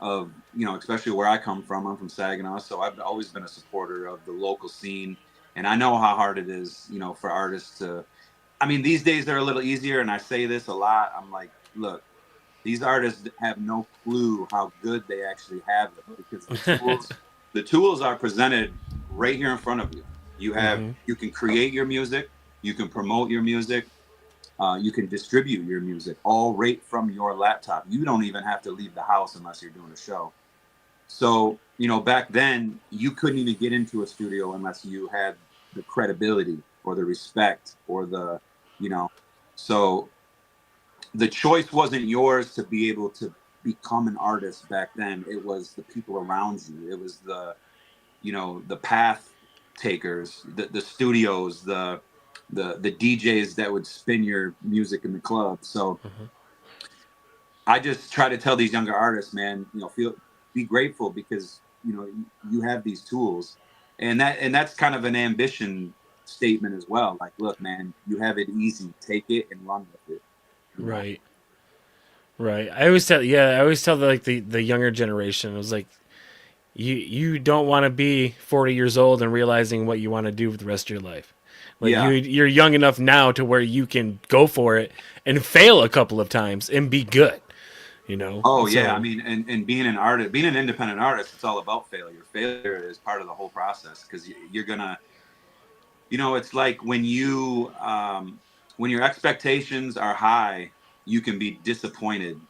of, you know, especially where I come from. I'm from Saginaw, so I've always been a supporter of the local scene, and I know how hard it is, you know, for artists to. I mean, these days they're a little easier, and I say this a lot. I'm like, look, these artists have no clue how good they actually have it because the tools are presented right here in front of you. You can create your music, you can promote your music, you can distribute your music all right from your laptop. You don't even have to leave the house unless you're doing a show. So, you know, back then you couldn't even get into a studio unless you had the credibility or the respect or the, you know, so the choice wasn't yours to be able to become an artist back then. It was the people around you. It was the, you know, the path takers, the studios, the DJs that would spin your music in the club. So I just try to tell these younger artists, man, you know, be grateful because, you know, you have these tools. And that's kind of an ambition statement as well. Like, look, man, you have it easy. Take it and run with it. You know? Right. Right. I always tell the younger generation, it was like you don't want to be 40 years old and realizing what you want to do for the rest of your life. Like Yeah. you're young enough now to where you can go for it and fail a couple of times and be good, you know? Oh yeah, I So, mean, and being an artist, being an independent artist, it's all about failure. Failure is part of the whole process because you're gonna, you know, it's like when your expectations are high, you can be disappointed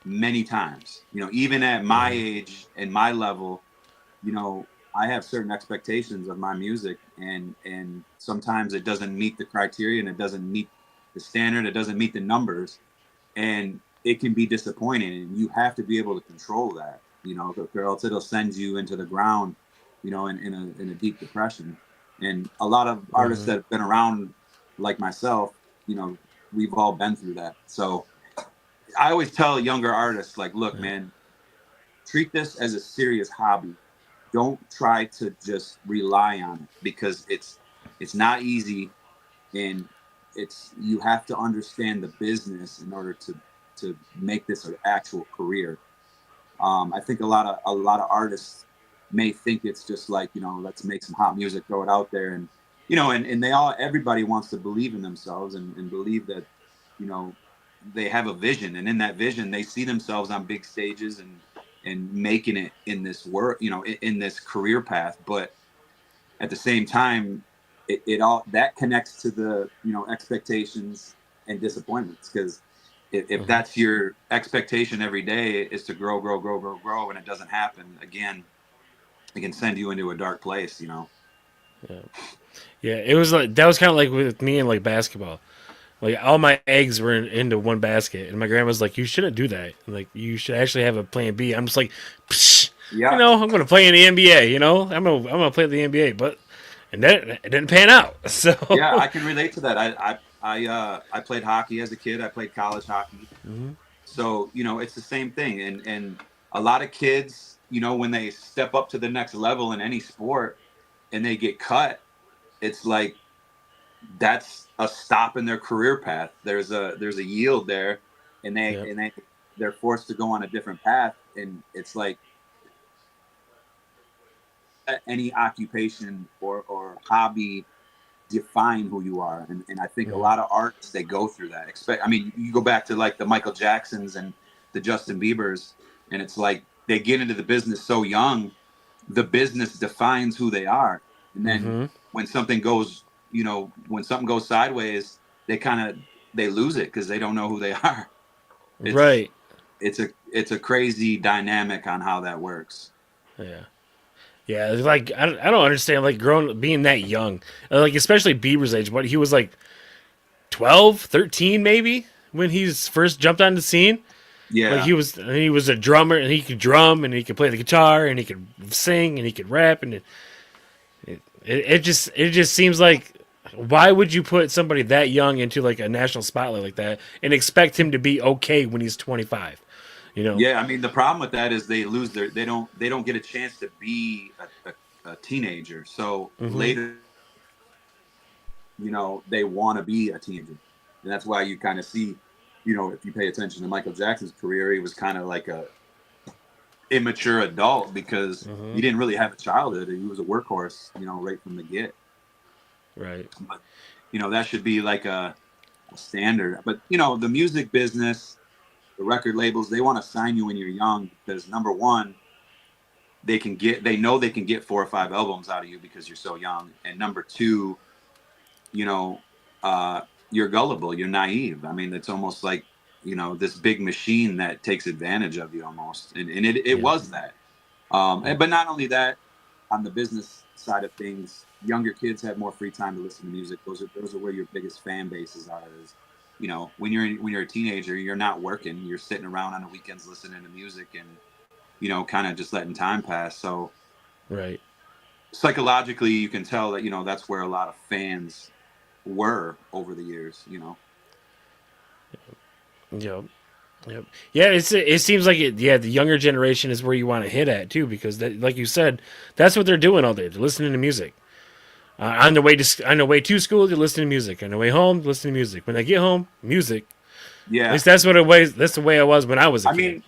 many times. You know, even at my age and my level, you know, I have certain expectations of my music, and sometimes it doesn't meet the criteria, and it doesn't meet the standard, it doesn't meet the numbers, and it can be disappointing, and you have to be able to control that, you know, or else it'll send you into the ground, you know, in a deep depression. And a lot of artists that have been around like myself, you know, we've all been through that. So I always tell younger artists, like, look, man, treat this as a serious hobby. Don't try to just rely on it because it's not easy, and it's you have to understand the business in order to make this an actual career. I think a lot of artists may think it's just like, you know, let's make some hot music, throw it out there, and you know, and everybody wants to believe in themselves and believe that, you know, they have a vision, and in that vision they see themselves on big stages and making it in this work, you know, in this career path. But at the same time, it all that connects to the, you know, expectations and disappointments because if that's your expectation every day is to grow, grow, grow, grow, grow, and it doesn't happen again, it can send you into a dark place, you know. yeah, it was like that was kind of like with me and like basketball. Like all my eggs were into one basket, and my grandma's like, "You shouldn't do that. Like you should actually have a plan B." I'm just like, Psh, you Yeah, know, I'm gonna play in the NBA. You know, I'm gonna play in the NBA, but and then it didn't pan out. yeah, So I can relate to that. I played hockey as a kid. I played college hockey. So, you know, it's the same thing. And a lot of kids, you know, when they step up to the next level in any sport and they get cut, it's like that's a stop in their career path. There's a yield there, and yeah, they're forced to go on a different path. And it's like any occupation or hobby define who you are. And I think a lot of artists, they go through that. I mean, you go back to like the Michael Jacksons and the Justin Biebers, and it's like they get into the business so young, the business defines who they are. And then when something goes, you know, when something goes sideways, they lose it because they don't know who they are. It's right, it's a crazy dynamic on how that works. yeah. Yeah, it's like I don't understand like growing being that young, like especially Bieber's age. But he was like 12, 13 maybe when he's first jumped on the scene. Like Yeah. he was a drummer and he could drum and he could play the guitar and he could sing and he could rap and it just seems like why would you put somebody that young into like a national spotlight like that and expect him to be okay when he's 25? You know? Yeah, I mean the problem with that is they don't get a chance to be a teenager. So later, you know, they want to be a teenager, and that's why you kind of see, you know, if you pay attention to Michael Jackson's career, he was kind of like immature adult because Mm-hmm. he didn't really have a childhood. He was a workhorse, right from the get. Right. But that should be like a standard. But the music business, the record labels, they want to sign you when you're young because number one, they know they can get 4 or 5 albums out of you because you're so young, and number two, you know, you're gullible, you're naive. I mean, it's almost like this big machine that takes advantage of you almost, and it Yep. was that. Yep. But not only that, on the business side of things, younger kids have more free time to listen to music. Those are where your biggest fan bases are. Is when you're a teenager, you're not working, you're sitting around on the weekends listening to music and kind of just letting time pass. So Right. psychologically, you can tell that that's where a lot of fans were over the years. Yep. Yep. Yeah, it seems like it. Yeah, the younger generation is where you want to hit at too, because that, like you said, that's what they're doing all day. They're listening to music. On the way to school, they're listening to music. On the way home, they're listening to music. When they get home, music. At Yeah, least that's what it was. That's the way I was when I was a I kid. mean,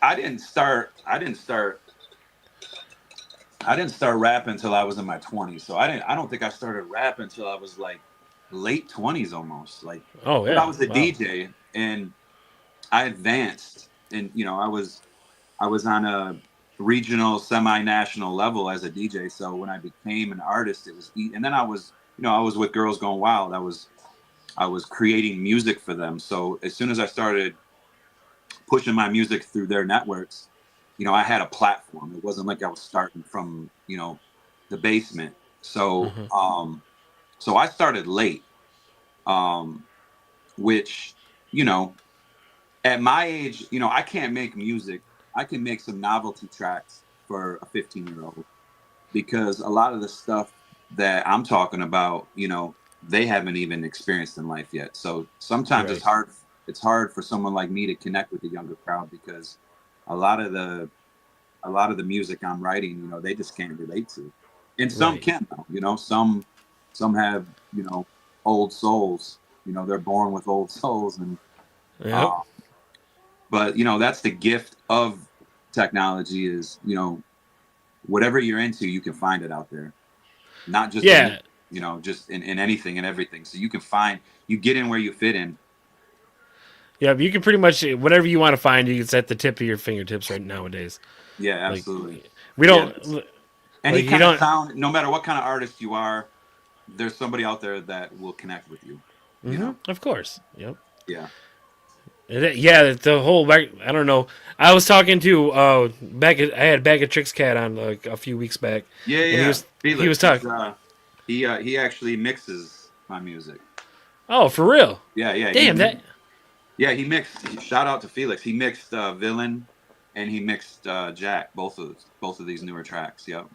I didn't start rapping until I was in my 20s. So I don't think I started rapping until I was like late 20s almost. Like, Oh but I yeah. was a Wow. DJ and I advanced, and I was on a regional, semi-national level as a DJ. So when I became an artist, it was and then I was with Girls Going Wild. I was creating music for them. So as soon as I started pushing my music through their networks, I had a platform. It wasn't like I was starting from, the basement. So, Uh-huh. so I started late, um, which, you know, at my age, I can't make music. I can make some novelty tracks for a 15-year-old because a lot of the stuff that I'm talking about, they haven't even experienced in life yet. So sometimes it's Right. hard. It's hard for someone like me to connect with the younger crowd because a lot of the a lot of the music I'm writing, they just can't relate to. And some Right. can though, some have, old souls. They're born with old souls, and Yep. uh, but that's the gift of technology is whatever you're into, you can find it out there. Not just in Yeah. music, just in anything and everything. So you get in where you fit in. Yeah. You can pretty much whatever you want to find, you can set the tip of your fingertips right nowadays. Yeah, Like absolutely. we Yeah. don't Any like you kind of don't. sound, no matter what kind of artist you are, there's somebody out there that will connect with you. You Hmm. know? Of course. Yep. Yeah. Yeah, the whole I don't know. I was talking to I had Bag of Tricks Cat on like a few weeks back, Yeah, and yeah. he was Felix, talking. he actually mixes my music. Oh, for real? Yeah, yeah. Damn that. Yeah, he mixed. Shout out to Felix. He mixed Villain, and he mixed Jack. Both of these newer tracks. Yep.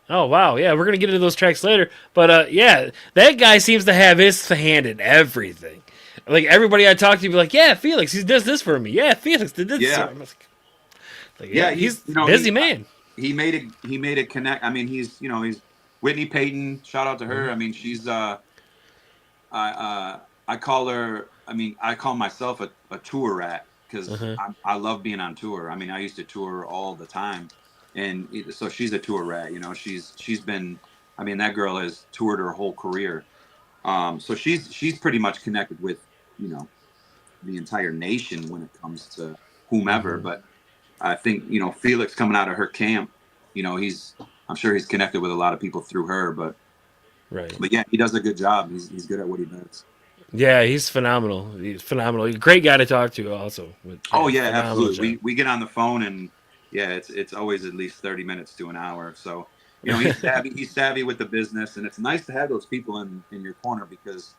Oh wow, yeah, we're gonna get into those tracks later. But yeah, that guy seems to have his hand in everything. Like everybody I talk to, be like, yeah, Felix, he does this for me. Yeah, Felix did this. Yeah, I'm like, yeah. yeah, He's he's busy man. he made it connect. I mean, he's Whitney Payton. Shout out to Hmm. her. I mean, she's I call her. I mean, I call myself a tour rat because Uh-huh. I love being on tour. I mean, I used to tour all the time, and so she's a tour rat. She's been. I mean, that girl has toured her whole career. So she's pretty much connected with you know the entire nation when it comes to whomever. Hmm. But I think Felix coming out of her camp, I'm sure he's connected with a lot of people through her. But Right. but yeah, he does a good job. He's good at what he does. Yeah, he's phenomenal. He's phenomenal. He's a great guy to talk to. Also, but Oh yeah, yeah, phenomenal absolutely. job. We get on the phone and yeah, it's always at least 30 minutes to an hour. So he's savvy with the business, and it's nice to have those people in your corner because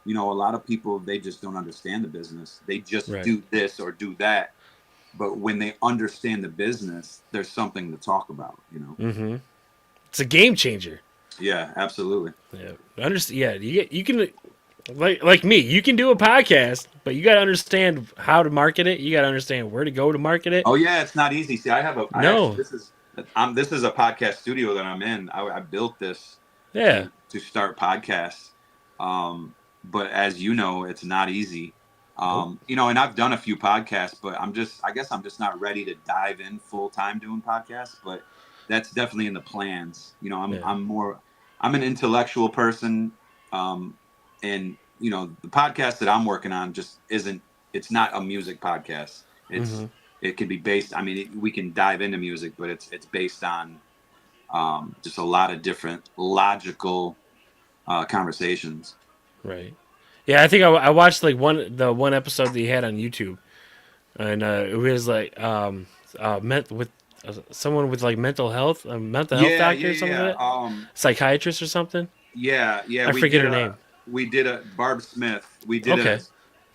a lot of people they just don't understand the business. They just Right. do this or do that. But when they understand the business, there's something to talk about. Hmm. It's a game changer. Yeah, absolutely. Yeah, understand. Yeah, you can like me. You can do a podcast, but you got to understand how to market it. You got to understand where to go to market it. Oh yeah, it's not easy. See, I actually No. this is a podcast studio that I'm in. I built this Yeah. to start podcasts. But as you know, it's not easy. You know, and I've done a few podcasts, but I guess I'm just not ready to dive in full time doing podcasts, but that's definitely in the plans. You know, Yeah. I'm an intellectual person. And you know, the podcast that I'm working on just it's not a music podcast. Mm-hmm. It can be based, I mean, we can dive into music, but it's based on, just a lot of different logical, conversations. Right. Yeah, I think I watched like the one episode that he had on YouTube, and it was like with someone with like mental health, a mental health Yeah, doctor yeah, or something yeah. like that, psychiatrist or something. Yeah, yeah. I forget her name. We did a Barb Smith. Okay.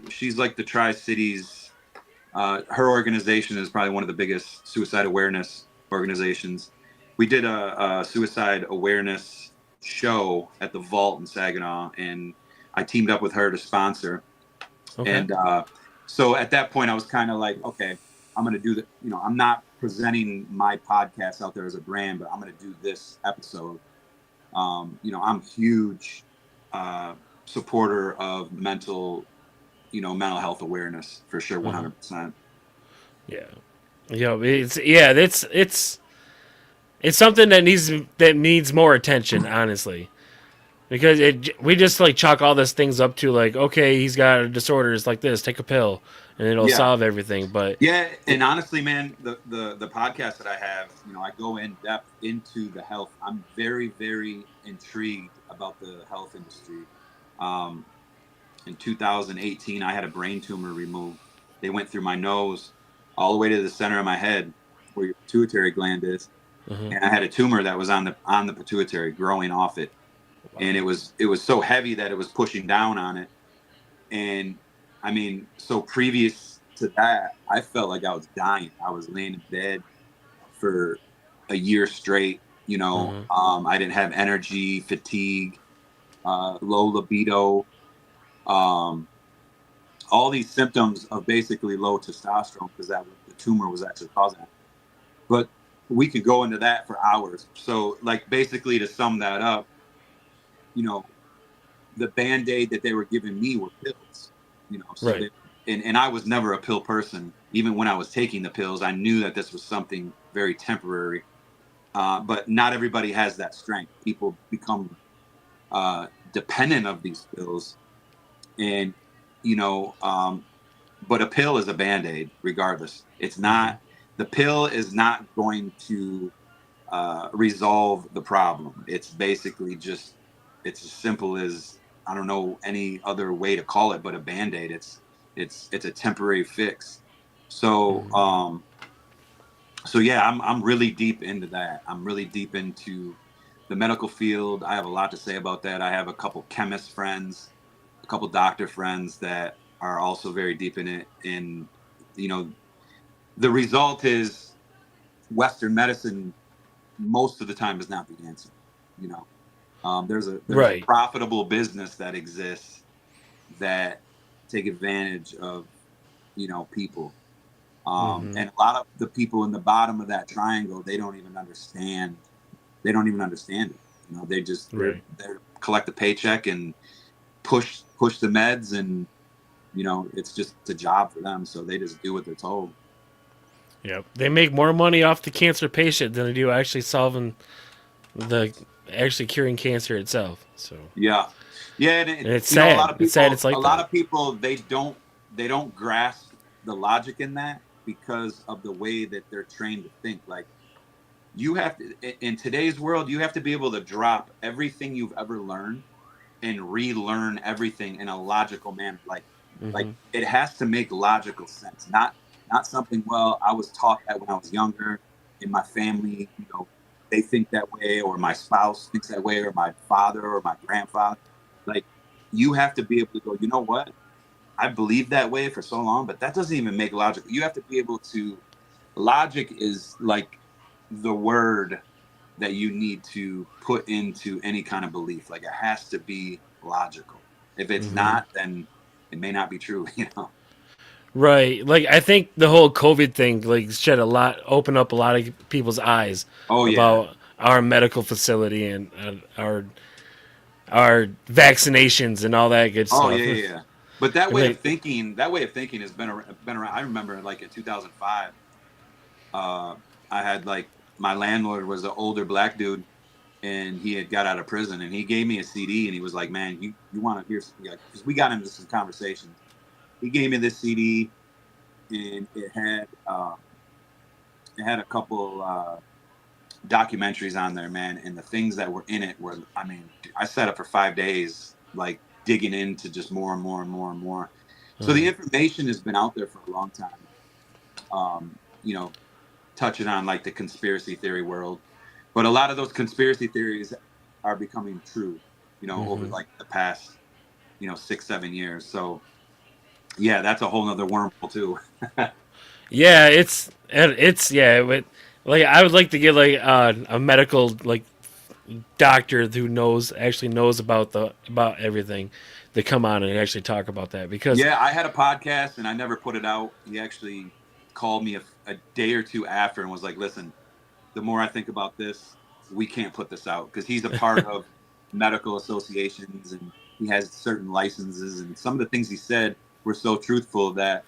She's like the Tri Cities. Her organization is probably one of the biggest suicide awareness organizations. We did a suicide awareness show at the Vault in Saginaw, and I teamed up with her to sponsor. Okay. And so at that point, I was kind of like, okay, I'm going to do the, you know, I'm not presenting my podcast out there as a brand, but I'm going to do this episode. You know, I'm huge, supporter of mental health awareness for sure, 100%. Yeah. It's something that needs more attention, honestly. Because we just like chalk all these things up to like, okay, he's got a disorder, it's like this, take a pill and it'll Yeah. solve everything. But Yeah, and honestly, man, the podcast that I have, you know, I go in depth into the health. I'm very, very intrigued about the health industry. Um, in 2018, I had a brain tumor removed. They went through my nose all the way to the center of my head, where your pituitary gland is, and I had a tumor that was on the pituitary, growing off it, and it was so heavy that it was pushing down on it. And I mean, so previous to that, I felt like I was dying. I was laying in bed for a year straight. You know, I didn't have energy, fatigue, low libido, um, all these symptoms of basically low testosterone, because the tumor was actually causing it. But we could go into that for hours. So, like, basically, to sum that up, you know, the Band-Aid that they were giving me were pills, you know. So right. and I was never a pill person. Even when I was taking the pills, I knew that this was something very temporary. But not everybody has that strength. People become, dependent of these pills, and you know, but a pill is a Band-Aid regardless. It's not, the pill is not going to, resolve the problem. It's basically just, it's as simple as, I don't know any other way to call it, but a Band-Aid. It's a temporary fix. So, so yeah, I'm really deep into that. I'm really deep into the medical field. I have a lot to say about that. I have a couple chemist friends, a couple doctor friends that are also very deep in it. And, you know, the result is Western medicine most of the time is not the answer. You know, there's a Right. profitable business that exists that take advantage of, you know, people. And a lot of the people in the bottom of that triangle, they don't even understand. They don't even understand it. You know, they collect a paycheck and push the meds, and you know, it's just a job for them. So they just do what they're told. Yep. They make more money off the cancer patient than they do actually solving the actually curing cancer itself. So Yeah, yeah, and and it's you know, sad. It's sad. It's a like lot that. of people, they don't grasp the logic in that because of the way that they're trained to think. Like, you have to, in today's world, you have to be able to drop everything you've ever learned and relearn everything in a logical manner. Like it has to make logical sense, not something, well, I was taught that when I was younger in my family, you know, they think that way, or my spouse thinks that way, or my father or my grandfather. Like, you have to be able to go, you know what? I believed that way for so long, but that doesn't even make logic. You have to be able to, logic is like the word that you need to put into any kind of belief. Like, it has to be logical. If it's not, then it may not be true, you know? Right. Like I think the whole COVID thing like opened up a lot of people's eyes Oh, yeah. about our medical facility and our vaccinations and all that good Oh, stuff. yeah, yeah, yeah. But that I way mean, of thinking, has been around. I remember like in 2005, I had like my landlord was an older black dude, and he had got out of prison, and he gave me a CD, and he was like, "Man, you want to hear?" Because we got into some conversations. He gave me this CD, and it had a couple documentaries on there, man, and the things that were in it were, I mean, I sat up for 5 days, like digging into just more and more and more and more. So the information has been out there for a long time. You know, touching on like the conspiracy theory world, but a lot of those conspiracy theories are becoming true. Over like the past 6-7 years. So yeah, that's a whole nother wormhole too. yeah, like I would like to get like a medical like doctor who actually knows about everything to come on and actually talk about that because Yeah, I had a podcast and I never put it out. He actually called me a day or two after and was like, "Listen, the more I think about this, we can't put this out," because he's a part of medical associations and he has certain licenses. And some of the things he said were so truthful that,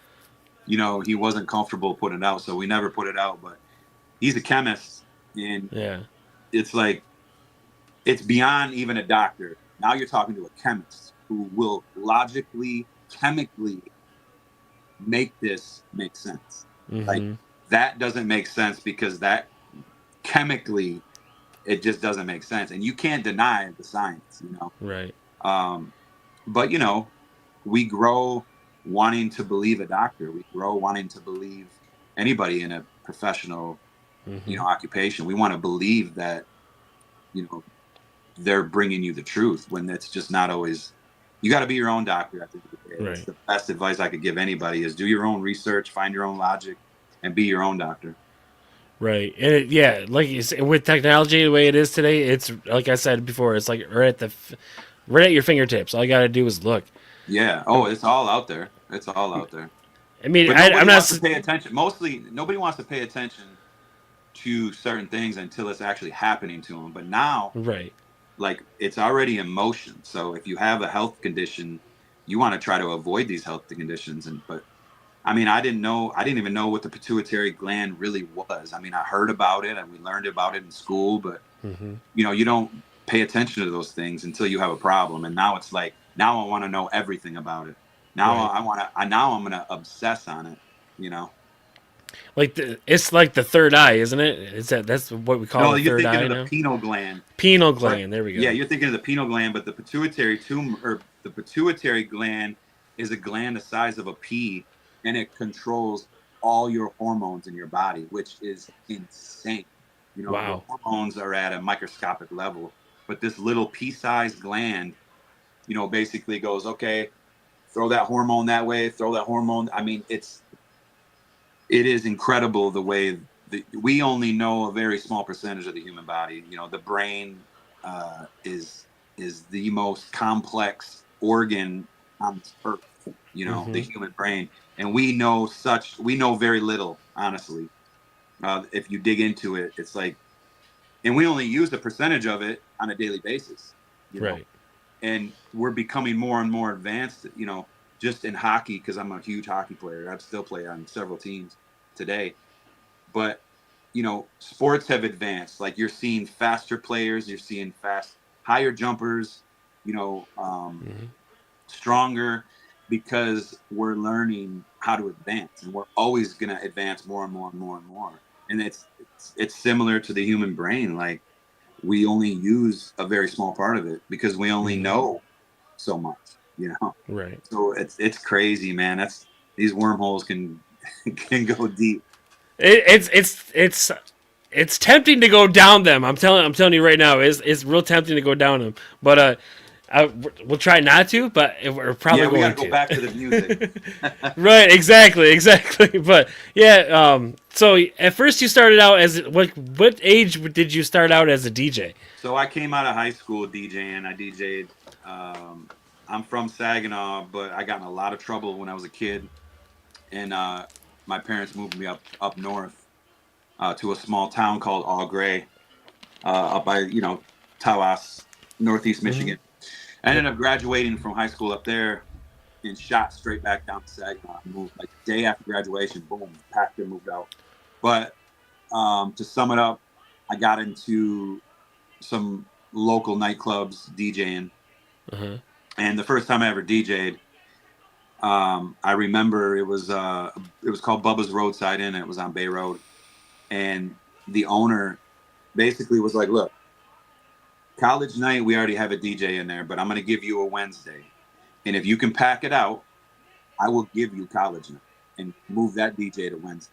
he wasn't comfortable putting it out. So we never put it out. But he's a chemist, and yeah, it's like, it's beyond even a doctor. Now you're talking to a chemist who will logically, chemically make this make sense. Like, that doesn't make sense because that chemically, it just doesn't make sense, and you can't deny the science. right, But we grow wanting to believe a doctor. We grow wanting to believe anybody in a professional, occupation. We want to believe that, you know, they're bringing you the truth when it's just not always. You got to be your own doctor at the end of the day. That's right. the best advice I could give anybody: is do your own research, find your own logic, and be your own doctor. Right, and yeah, like you say, with technology the way it is today, it's like I said before, it's like right at your fingertips. All you got to do is look. Yeah. Oh, it's all out there. It's all out there. I mean, But I'm nobody not wants to pay attention. Mostly, nobody wants to pay attention to certain things until it's actually happening to them. But now, right, like, it's already in motion. So if you have a health condition, you want to try to avoid these health conditions. But I mean, I didn't even know what the pituitary gland really was. I mean, I heard about it and we learned about it in school, but you don't pay attention to those things until you have a problem. And now it's like, now I want to know everything about it. Now right. now I'm going to obsess on it. Like it's like the third eye, isn't it? That's what we call No, the you're third thinking eye of the now. pineal gland. Pineal But gland. There we yeah, go. you're thinking of the pineal gland, but the pituitary tumor, or the pituitary gland, is a gland the size of a pea, and it controls all your hormones in your body, which is insane. The Wow. hormones are at a microscopic level, but this little pea-sized gland, basically goes, okay, throw that hormone that way, throw that hormone. I mean, it is incredible the way we only know a very small percentage of the human body. The brain is the most complex organ on this earth. The human brain, and we know very little, honestly. If you dig into it, it's like, and we only use a percentage of it on a daily basis. You know, Right. and we're becoming more and more advanced. Just in hockey, because I'm a huge hockey player. I still play on several teams today. But sports have advanced. Like, you're seeing faster players, you're seeing higher jumpers, you know, um, stronger, because we're learning how to advance, and we're always going to advance more and more and more and more. And it's similar to the human brain. Like, we only use a very small part of it because we only know so much. Right. So it's crazy, man. These wormholes can can go deep. It's tempting to go down them. I'm telling you right now, it's real tempting to go down them. But we'll try not to. But we're probably Yeah, we got going to go to. back to the music. Right, exactly. But yeah, so at first you started out as what age did you start out as a DJ? So I came out of high school DJing. I DJed. I'm from Saginaw, but I got in a lot of trouble when I was a kid, and my parents moved me up north, to a small town called All Gray, up by Tawas, Northeast Michigan. I ended up graduating from high school up there, and shot straight back down to Saginaw. Moved like the day after graduation, boom, packed and moved out. But to sum it up, I got into some local nightclubs DJing, and the first time I ever DJ'd, I remember it was called Bubba's Roadside Inn. It was on Bay Road, and the owner basically was like, "Look, college night, we already have a DJ in there, but I'm going to give you a Wednesday, and if you can pack it out, I will give you college night and move that DJ to Wednesday."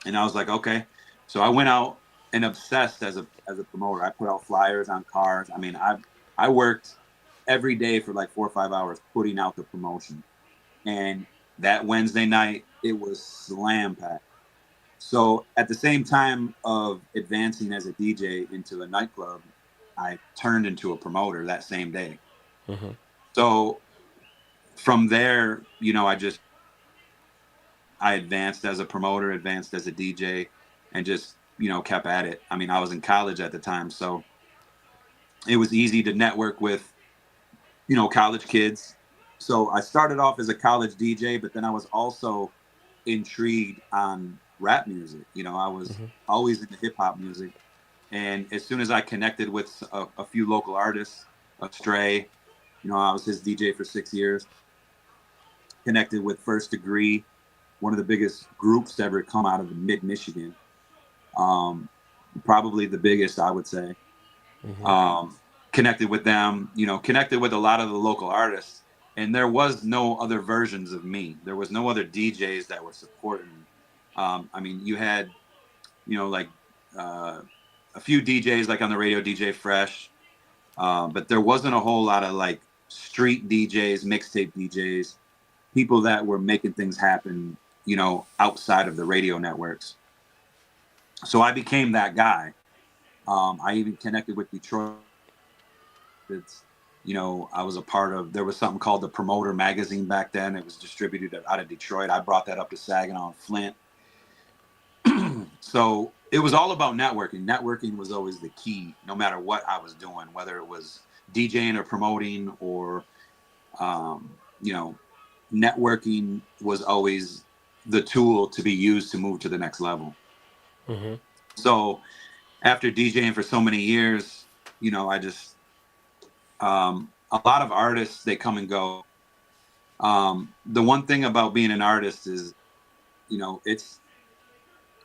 And I was like, "Okay." So I went out and obsessed as a promoter. I put out flyers on cars. I mean, I worked every day for like 4 or 5 hours putting out the promotion. And that Wednesday night, it was slam packed. So at the same time of advancing as a DJ into a nightclub, I turned into a promoter that same day. So from there, I advanced as a promoter, advanced as a DJ, and just, kept at it. I mean, I was in college at the time, so it was easy to network with, college kids. So I started off as a college DJ, but then I was also intrigued on rap music. I was always into hip hop music. And as soon as I connected with a few local artists, Stray, I was his DJ for 6 years, connected with First Degree, one of the biggest groups to ever come out of the mid-Michigan. Probably the biggest, I would say. Connected with them, connected with a lot of the local artists. And there was no other versions of me. There was no other DJs that were supporting me. I mean, you had, like a few DJs like on the radio, DJ Fresh, but there wasn't a whole lot of like street DJs, mixtape DJs, people that were making things happen, outside of the radio networks. So I became that guy. I even connected with Detroit. I was a part of, there was something called the Promoter magazine back then. It was distributed out of Detroit. I brought that up to Saginaw and Flint. So it was all about networking. Networking was always the key, no matter what I was doing, whether it was DJing or promoting or, networking was always the tool to be used to move to the next level. So after DJing for so many years, I just, a lot of artists, they come and go. The one thing about being an artist is,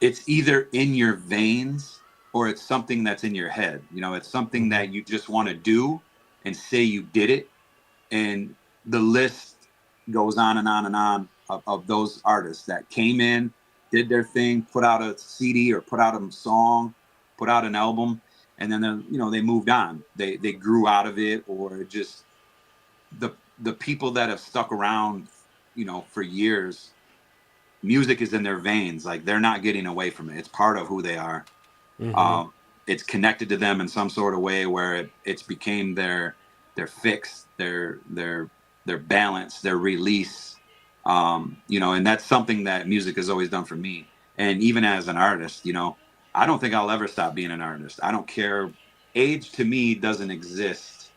it's either in your veins or it's something that's in your head. It's something that you just want to do and say you did it. And the list goes on and on and on of those artists that came in, did their thing, put out a CD or put out a song, put out an album, and then they moved on. They grew out of it, or just the people that have stuck around, for years. Music is in their veins. Like, they're not getting away from it. It's part of who they are. It's connected to them in some sort of way where it's became their fix, their balance, their release. And that's something that music has always done for me. And even as an artist, I don't think I'll ever stop being an artist. I don't care. Age to me doesn't exist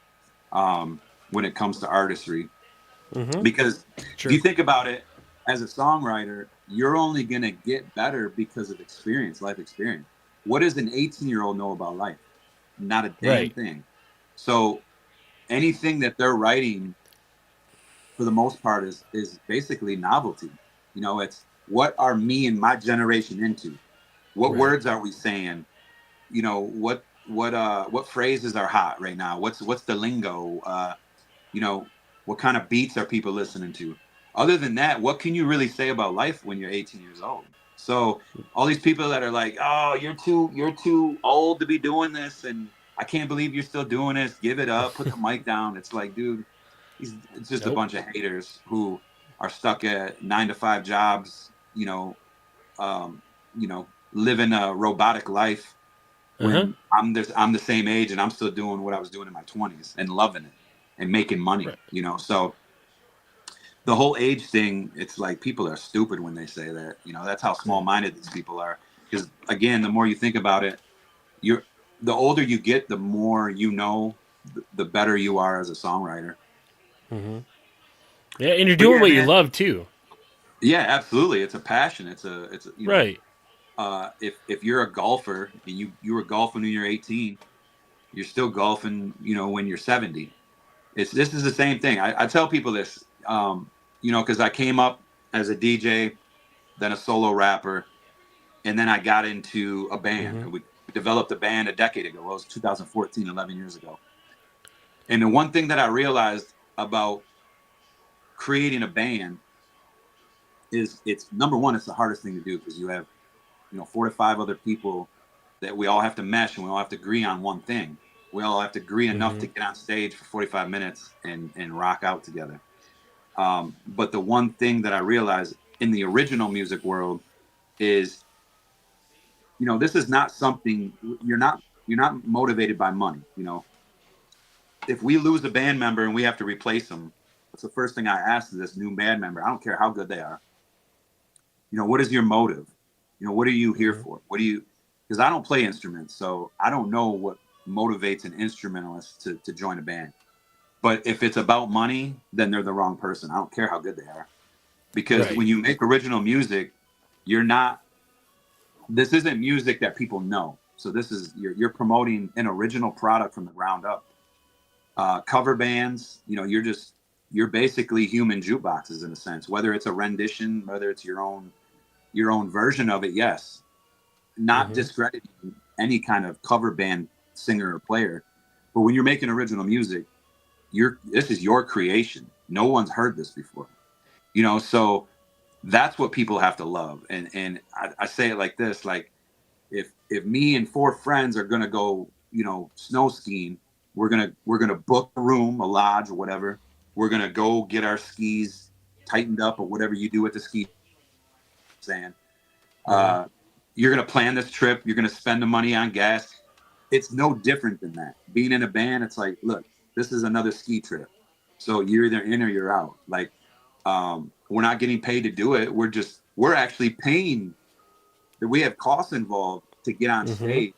when it comes to artistry. Because if you think about it, as a songwriter, you're only going to get better because of experience, life experience. What does an 18-year-old know about life? Not a damn thing. So anything that they're writing, for the most part, is basically novelty. It's what are me and my generation into? What words are we saying? What phrases are hot right now? What's the lingo? What kind of beats are people listening to? Other than that, what can you really say about life when you're 18 years old? So all these people that are like, "Oh, you're too old to be doing this, and I can't believe you're still doing this. Give it up. Put the mic down." It's like, dude, it's just a bunch of haters who are stuck at 9-to-5 jobs, living a robotic life when I'm the same age and I'm still doing what I was doing in my 20s and loving it and making money, So the whole age thing, it's like people are stupid when they say that. That's how small-minded these people are. Because again, the more you think about it, the older you get, the more the better you are as a songwriter. Yeah, and you're But doing yeah, what you man. love too. Yeah, absolutely. It's a passion. It's a, Right. if you're a golfer and you were golfing when you're 18, you're still golfing, when you're 70. This is the same thing. I tell people this, because I came up as a DJ, then a solo rapper, and then I got into a band. Mm-hmm. We developed a band a decade ago. Well, it was 2014, 11 years ago. And the one thing that I realized about creating a band is it's number one, it's the hardest thing to do because you have, 4 to 5 other people that we all have to mesh and we all have to agree on one thing. We all have to agree enough Mm-hmm. to get on stage for 45 minutes and rock out together. But the one thing that I realized in the original music world is, this is not something you're not motivated by money. If we lose a band member and we have to replace them, that's the first thing I ask this new band member. I don't care how good they are. What is your motive? What are you here Mm-hmm. for? What do you? Because I don't play instruments, so I don't know what motivates an instrumentalist to join a band. But if it's about money, then they're the wrong person. I don't care how good they are, because Right. when you make original music, you're not. This isn't music that people know. So this is you're promoting an original product from the ground up. Cover bands, you're basically human jukeboxes in a sense. Whether it's a rendition, whether it's your own version of it, yes. Not Mm-hmm. discrediting any kind of cover band singer or player, but when you're making original music, this is your creation. No one's heard this before. So that's what people have to love. And I say it like this: like if me and 4 friends are gonna go, snow skiing, we're gonna book a room, a lodge, or whatever. We're gonna go get our skis tightened up or whatever you do at the ski sand. Mm-hmm. Uh, you're going to plan this trip. You're going to spend the money on gas. It's no different than that. Being in a band, it's like, look, this is another ski trip. So you're either in or you're out. Like, we're not getting paid to do it. We're actually paying. We have costs involved to get on Mm-hmm. stage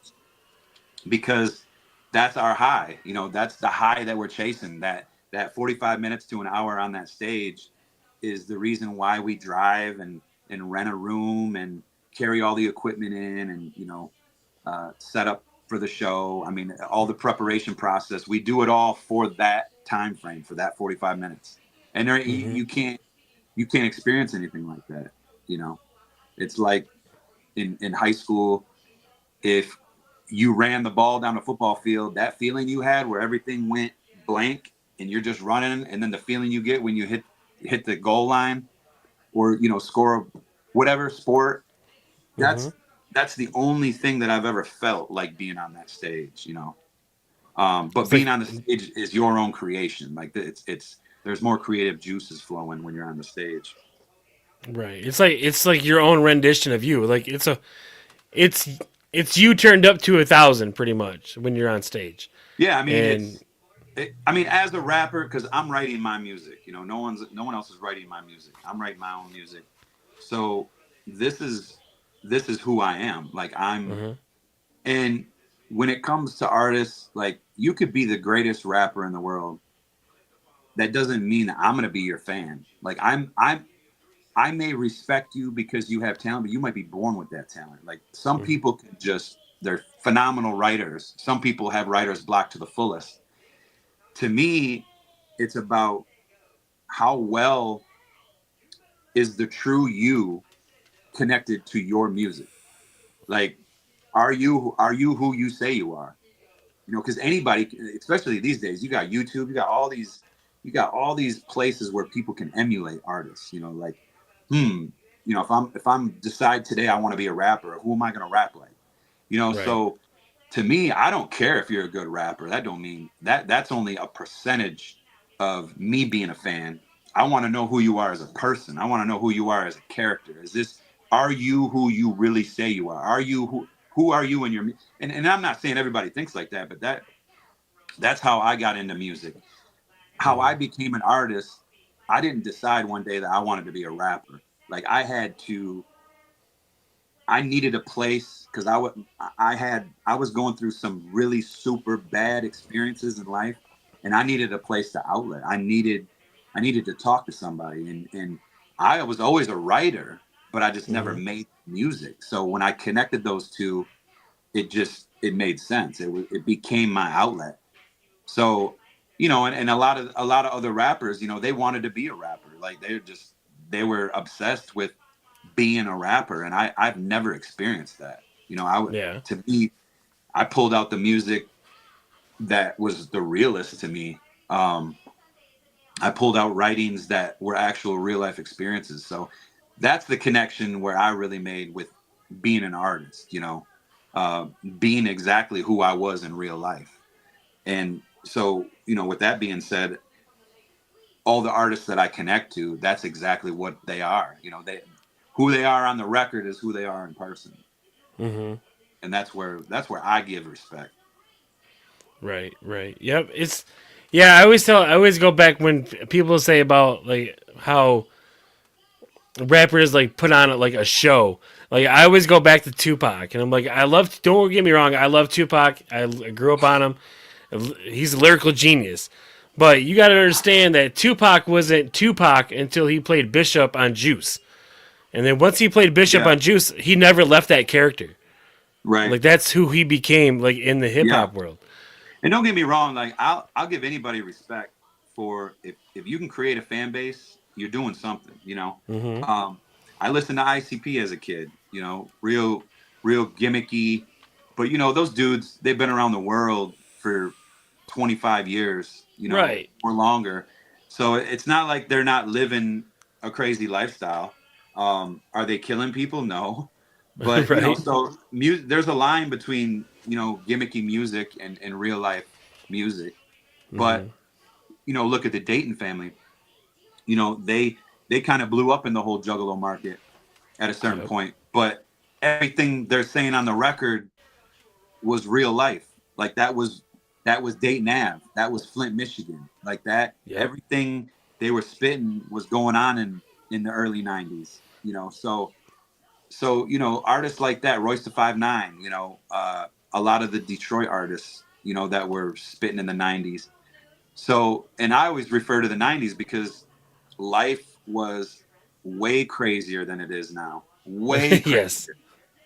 because that's our high. That's the high that we're chasing. That 45 minutes to an hour on that stage is the reason why we drive and rent a room and carry all the equipment in and set up for the show. I mean, all the preparation process. We do it all for that time frame, for that 45 minutes. And there you, Mm-hmm. you can't experience anything like that. You know, it's like in high school, if you ran the ball down the football field, that feeling you had where everything went blank and you're just running, and then the feeling you get when you hit the goal line or score whatever sport, Mm-hmm. that's the only thing that I've ever felt like being on that stage. But It's like being on the stage is your own creation. Like it's there's more creative juices flowing when you're on the stage. right. It's like your own rendition of you. Like it's it's you turned up to 1,000 pretty much when you're on stage. Yeah, I mean And as a rapper, because I'm writing my music. No one else is writing my music. I'm writing my own music. So this is this is who I am. Like mm-hmm. and when it comes to artists, like you could be the greatest rapper in the world. That doesn't mean that I'm gonna be your fan. Like I may respect you because you have talent, but you might be born with that talent. Like some people can they're phenomenal writers. Some people have writer's block to the fullest. To me, it's about how well is the true you connected to your music. Like, are you who you say you are? Because anybody, especially these days, you got YouTube, you got all these places where people can emulate artists. Like, hmm, if I'm decide today I want to be a rapper, who am I going to rap like? Right. So to me, I don't care if you're a good rapper. That don't mean that's only a percentage of me being a fan. I want to know who you are as a person. I want to know who you are as a character. Are you who you really say you are? Are you who are you in your and I'm not saying everybody thinks like that, but that's how I got into music. How I Mm-hmm. became an artist, I didn't decide one day that I wanted to be a rapper. Like I needed a place because I was going through some really super bad experiences in life, and I needed a place to outlet. I needed to talk to somebody, and I was always a writer, but I just never made music. So when I connected those two, it made sense. It became my outlet. So, and a lot of other rappers, they wanted to be a rapper. Like they were obsessed with being a rapper, and I've never experienced that. Yeah. To me, I pulled out the music that was the realest to me. I pulled out writings that were actual real life experiences. So that's the connection where I really made with being an artist, uh, being exactly who I was in real life. And so, with that being said, all the artists that I connect to, that's exactly what they are. Who they are on the record is who they are in person. Mm-hmm. And that's where I give respect. Right, right. Yep. Yeah, I always go back when people say about like how rappers like put on like a show. Like I always go back to Tupac, and I'm like, don't get me wrong, I love Tupac. I grew up on him. He's a lyrical genius. But you got to understand that Tupac wasn't Tupac until he played Bishop on Juice. And then once he played Bishop Yeah. on Juice, he never left that character. Right. Like that's who he became like in the hip Yeah. hop world. And don't get me wrong, like I'll give anybody respect for if you can create a fan base, you're doing something, Mm-hmm. I listened to ICP as a kid, real gimmicky, but those dudes, they've been around the world for 25 years, Right. or longer. So it's not like they're not living a crazy lifestyle. Are they killing people? No. But Right. so there's a line between gimmicky music and real life music. Mm-hmm. But look at the Dayton family. They kind of blew up in the whole Juggalo market at a certain Yep. point. But everything they're saying on the record was real life. Like that was Dayton Ave. That was Flint, Michigan. Like that. Yep. Everything they were spitting was going on in the early '90s. So artists like that, Royce the 5'9", a lot of the Detroit artists, that were spitting in the '90s. So, and I always refer to the '90s because life was way crazier than it is now. Way Yes.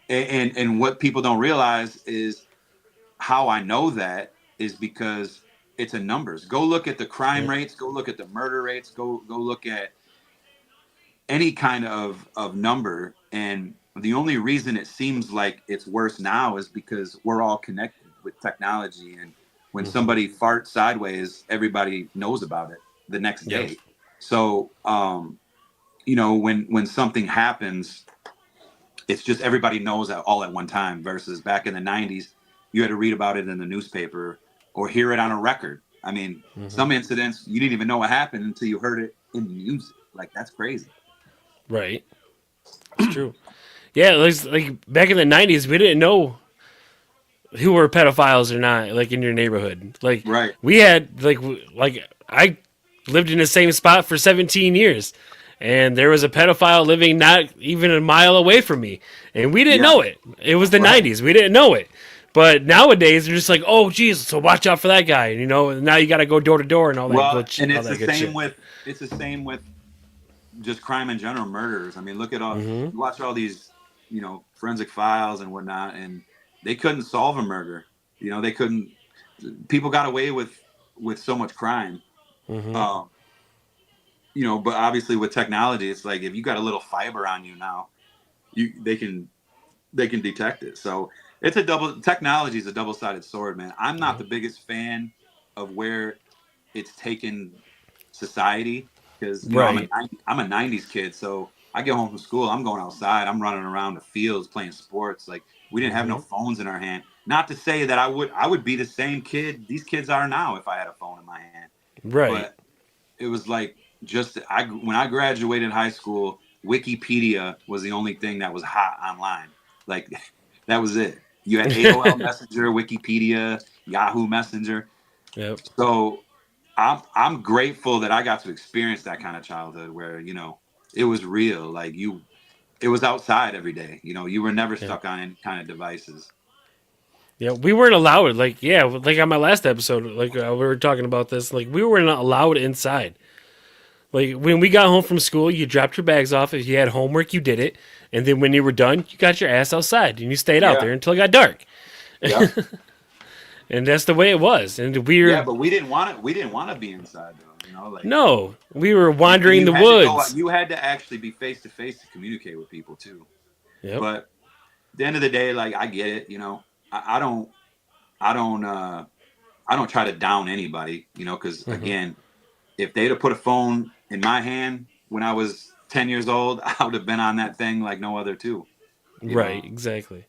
crazier. And what people don't realize is how I know that is because it's in numbers. Go look at the crime Yep. rates. Go look at the murder rates. Go look at any kind of number. And the only reason it seems like it's worse now is because we're all connected with technology. And when Mm-hmm. somebody farts sideways, everybody knows about it the next Yep. day. So, when something happens, it's just everybody knows that all at one time versus back in the '90s, you had to read about it in the newspaper or hear it on a record. I mean, Mm-hmm. some incidents you didn't even know what happened until you heard it in the music. Like that's crazy. Right. It's true. Yeah, like back in the '90s, we didn't know who were pedophiles or not, like in your neighborhood. Like Right. we had like I lived in the same spot for 17 years, and there was a pedophile living not even a mile away from me, and we didn't Yeah. know it. It was the Right. '90s. We didn't know it. But nowadays they're just like, oh, geez, so watch out for that guy. And, now you got to go door to door and all that Well, glitch, and all that good shit. it's the same with just crime in general, murders. I mean, look at all Mm-hmm. you watch all these, forensic files and whatnot, and they couldn't solve a murder. They couldn't. People got away with so much crime. Mm-hmm. But obviously with technology, it's like if you got a little fiber on you now, they can detect it. So technology is a double-sided sword, man. I'm not the biggest fan of where it's taken society because Right. I'm a '90s kid, so I get home from school, I'm going outside, I'm running around the fields playing sports. Like we didn't have no Mm-hmm. phones in our hand. Not to say that I would be the same kid these kids are now if I had a phone in my hand, Right. but it was like when I graduated high school, Wikipedia was the only thing that was hot online. Like that was it. You had AOL Messenger, Wikipedia, Yahoo Messenger. Yep. So I'm grateful that I got to experience that kind of childhood where it was real. Like it was outside every day. You were never Yeah. stuck on any kind of devices. Yeah, we weren't allowed. Like on my last episode, we were talking about this. Like we weren't allowed inside. Like when we got home from school, you dropped your bags off. If you had homework, you did it, and then when you were done, you got your ass outside and you stayed out Yeah. there until it got dark. Yeah. And that's the way it was. And we Yeah, were but we didn't want it. We didn't want to be inside though. Like no, we were wandering the had to go. woods. You had to actually be face to face to communicate with people too. Yep. But at the end of the day, like I get it. I don't. I don't. I don't try to down anybody. Because again, if they'd have put a phone in my hand when I was 10 years old, I would have been on that thing like no other two. Right. Exactly.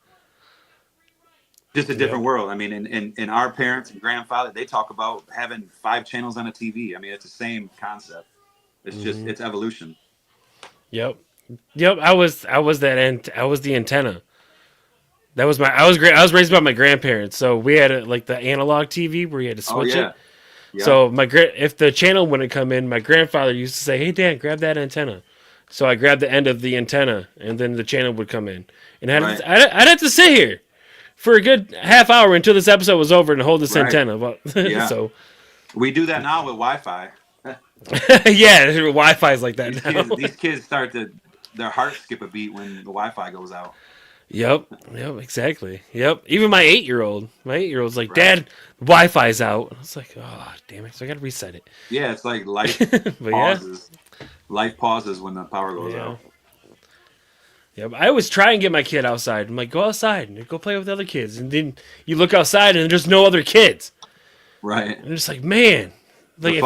Just a different world. I mean, and our parents and grandfather, they talk about having 5 channels on a TV. I mean, it's the same concept. It's just it's evolution. Yep. I was I was the antenna. That was I was raised by my grandparents, so we had like the analog TV where you had to switch it. Yeah. So if the channel wouldn't come in, my grandfather used to say, "Hey Dan, grab that antenna." So I grabbed the end of the antenna, and then the channel would come in, and I'd have to sit here for a good half hour until this episode was over and hold this antenna. Yeah. So we do that now with Wi-Fi. yeah, Wi-Fi is like that now. These kids their hearts skip a beat when the Wi-Fi goes out. Yep, exactly. Yep. Even my 8-year-old's like, Dad, Wi-Fi's out. I was like, oh, damn it. So I got to reset it. Yeah, it's like life But pauses. Life pauses when the power goes out. Yep. I always try and get my kid outside. I'm like, go outside and go play with other kids. And then you look outside and there's no other kids. Right. And it's like, man. Like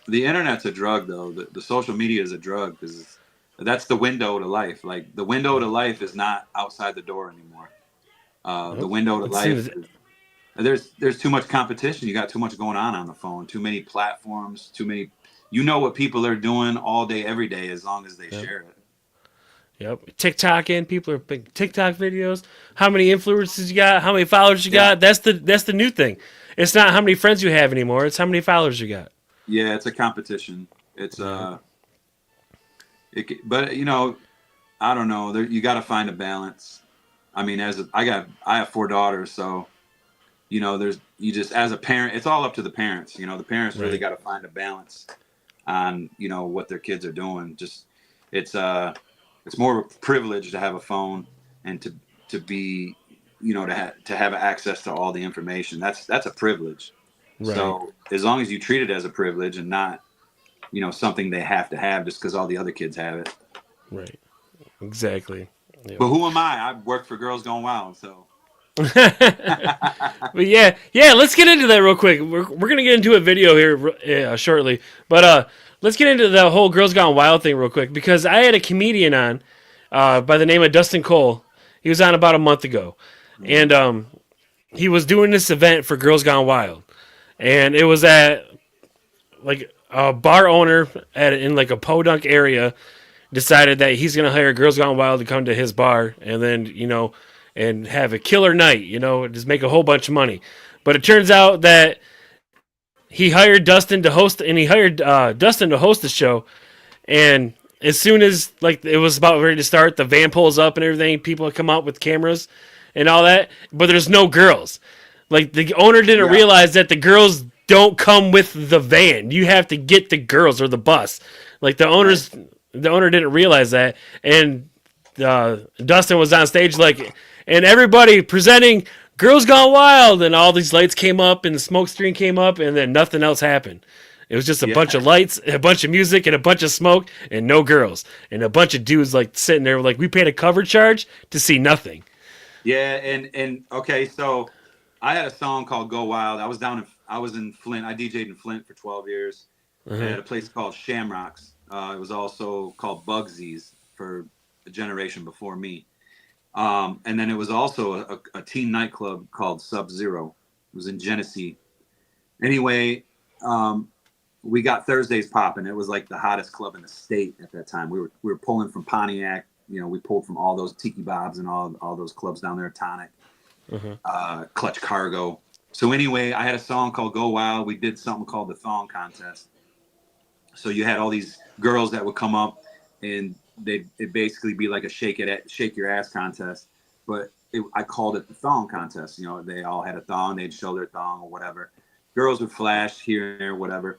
the internet's a drug, though. The social media is a drug because that's the window to life. Like the window to life is not outside the door anymore. The window to life. There's too much competition. You got too much going on the phone. Too many platforms. Too many. You know what people are doing all day, every day, as long as they share it. Yep. TikTok and people are big TikTok videos. How many influencers you got? How many followers you got? That's the new thing. It's not how many friends you have anymore. It's how many followers you got. Yeah, it's a competition. It's but I don't know. You got to find a balance. I mean, I have 4 daughters, so as a parent, it's all up to the parents. The parents really got to find a balance on what their kids are doing. Just it's more of a privilege to have a phone and to be to have access to all the information. That's a privilege. Right. So as long as you treat it as a privilege and not something they have to have just because all the other kids have it. Right. Exactly. Yep. But who am I? I work for Girls Gone Wild, so. But yeah, let's get into that real quick. We're gonna get into a video here shortly, but let's get into the whole Girls Gone Wild thing real quick because I had a comedian on by the name of Dustin Cole. He was on about a month ago, and he was doing this event for Girls Gone Wild, and it was at like a bar owner in like a podunk area decided that he's gonna hire Girls Gone Wild to come to his bar, and then and have a killer night, just make a whole bunch of money. But it turns out that he hired Dustin to host, and he hired Dustin to host the show. And as soon as like it was about ready to start, the van pulls up and everything. People come out with cameras and all that, but there's no girls. Like the owner didn't realize that the girls don't come with the van. You have to get the girls or the bus. Like the owner didn't realize that, and Dustin was on stage like. And everybody presenting Girls Gone Wild, and all these lights came up, and the smoke screen came up, and then nothing else happened. It was just a bunch of lights, a bunch of music, and a bunch of smoke, and no girls. And a bunch of dudes like sitting there like, we paid a cover charge to see nothing. Yeah, and okay, so I had a song called Go Wild. I was in Flint. I DJ'd in Flint for 12 years. I had a place called Shamrocks. It was also called Bugsy's for a generation before me. And then it was also a teen nightclub called Sub-Zero. It was in Genesee. Anyway, we got Thursdays popping. It was like the hottest club in the state at that time. We were pulling from Pontiac. We pulled from all those Tiki Bobs and all those clubs down there, Tonic, Clutch Cargo. So anyway, I had a song called Go Wild. We did something called the Thong Contest. So you had all these girls that would come up, and it'd basically be like a shake your ass contest, but I called it the thong contest. They all had a thong, they'd show their thong or whatever. Girls would flash here and there, whatever.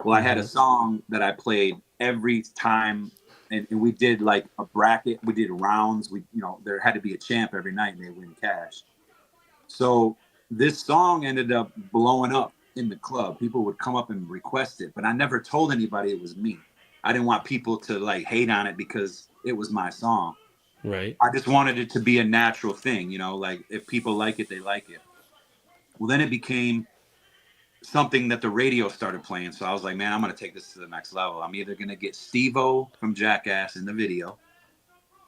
Well, I had a song that I played every time, and we did like a bracket. We did rounds. There had to be a champ every night, and they win cash. So this song ended up blowing up in the club. People would come up and request it, but I never told anybody it was me. I didn't want people to like hate on it because it was my song. Right. I just wanted it to be a natural thing, like if people like it, they like it. Well, then it became something that the radio started playing. So I was like, man, I'm going to take this to the next level. I'm either going to get Steve-O from Jackass in the video,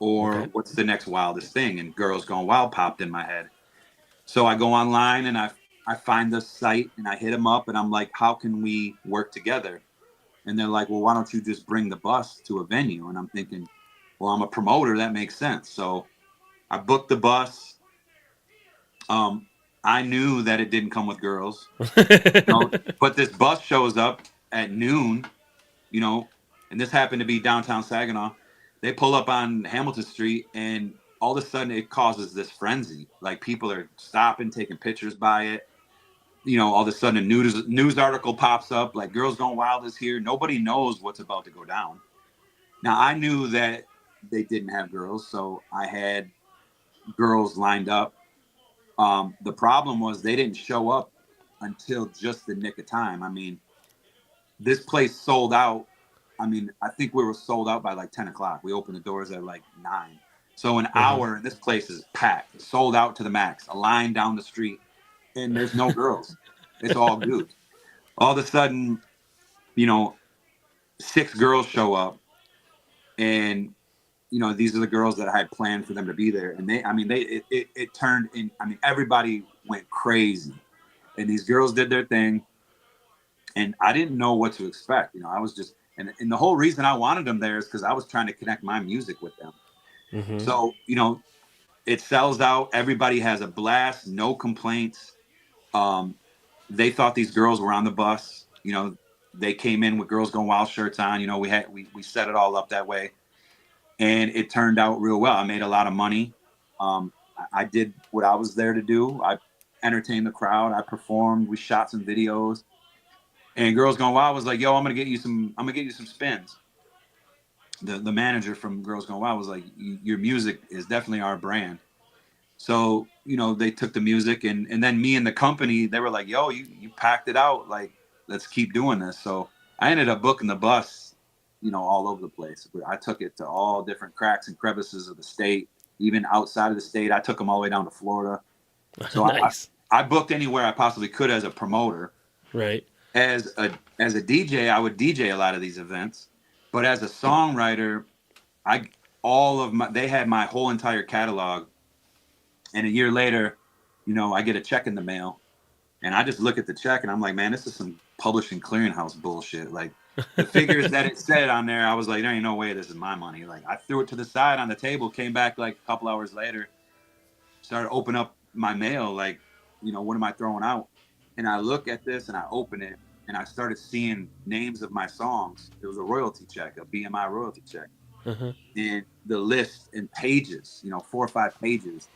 or Okay. what's the next wildest thing? And Girls Gone Wild popped in my head. So I go online and I find the site and I hit them up and I'm like, how can we work together? And they're like, well, why don't you just bring the bus to a venue? And I'm thinking, well, I'm a promoter. That makes sense. So I booked the bus. I knew that it didn't come with girls, but this bus shows up at noon, you know, and this happened to be downtown Saginaw. They pull up on Hamilton Street, and all of a sudden it causes this frenzy. Like people are stopping, taking pictures by it. All of a sudden a news article pops up like Girls Gone Wild is here. Nobody knows what's about to go down. Now I knew that they didn't have girls, so I had girls lined up. The problem was they didn't show up until just the nick of time. I mean, this place sold out. I mean, I think we were sold out by like 10 o'clock. We opened the doors at like 9. So an hour, and this place is packed, sold out to the max, a line down the street, and there's no girls. It's all dudes. All of a sudden, 6 girls show up, and these are the girls that I had planned for them to be there. And it turned in. I mean, everybody went crazy, and these girls did their thing, and I didn't know what to expect. I was just, and the whole reason I wanted them there is because I was trying to connect my music with them. Mm-hmm. So, it sells out. Everybody has a blast, no complaints. They thought these girls were on the bus. They came in with Girls Gone Wild shirts on. We set it all up that way. And it turned out real well. I made a lot of money. I did what I was there to do. I entertained the crowd. I performed. We shot some videos. And Girls Gone Wild was like, "Yo, I'm gonna get you some spins." The manager from Girls Gone Wild was like, "Your music is definitely our brand." So they took the music, and then me and the company, they were like, "Yo, you packed it out. Like, let's keep doing this." So I ended up booking the bus, all over the place. I took it to all different cracks and crevices of the state, even outside of the state. I took them all the way down to Florida. So Nice. I booked anywhere I possibly could as a promoter. Right. As a DJ, I would DJ a lot of these events, but as a songwriter, they had my whole entire catalog. And a year later, I get a check in the mail, and I just look at the check and I'm like, man, this is some publishing clearinghouse bullshit. Like the figures that it said on there, I was like, there ain't no way this is my money. Like I threw it to the side on the table, came back like a couple hours later, started opening up my mail, like, what am I throwing out? And I look at this and I open it and I started seeing names of my songs. It was a royalty check, a BMI royalty check. Uh-huh. And the list in pages, 4 or 5 pages,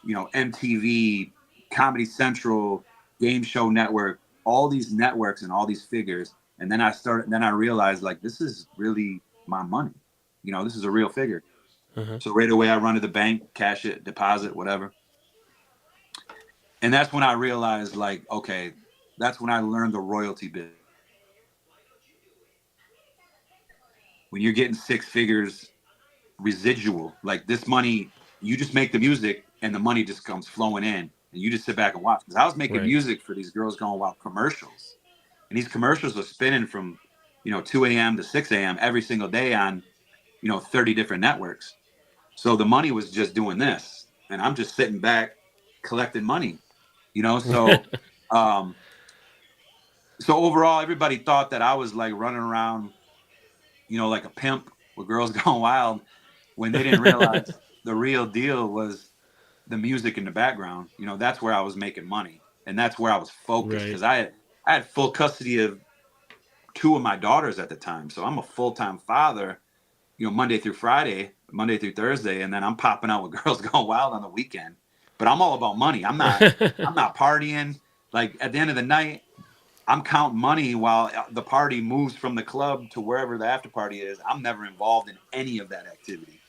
MTV, Comedy Central, Game Show Network, all these networks and all these figures. And then I realized like, this is really my money. This is a real figure. Uh-huh. So right away I run to the bank, cash it, deposit, whatever. And that's when I realized like, okay, that's when I learned the royalty bit. When you're getting 6 figures residual, like this money, you just make the music and the money just comes flowing in and you just sit back and watch. Because I was making music for these Girls Gone Wild commercials, and these commercials were spinning from 2 a.m. to 6 a.m. every single day on 30 different networks. So the money was just doing this, and I'm just sitting back collecting money, so so overall everybody thought that I was like running around like a pimp with Girls Gone Wild, when they didn't realize the real deal was the music in the background. That's where I was making money, and that's where I was focused, because I had full custody of 2 of my daughters at the time. So I'm a full-time father, Monday through Thursday, and then I'm popping out with Girls Gone Wild on the weekend. But I'm all about money. I'm not partying. Like at the end of the night, I'm counting money while the party moves from the club to wherever the after party is. I'm never involved in any of that activity.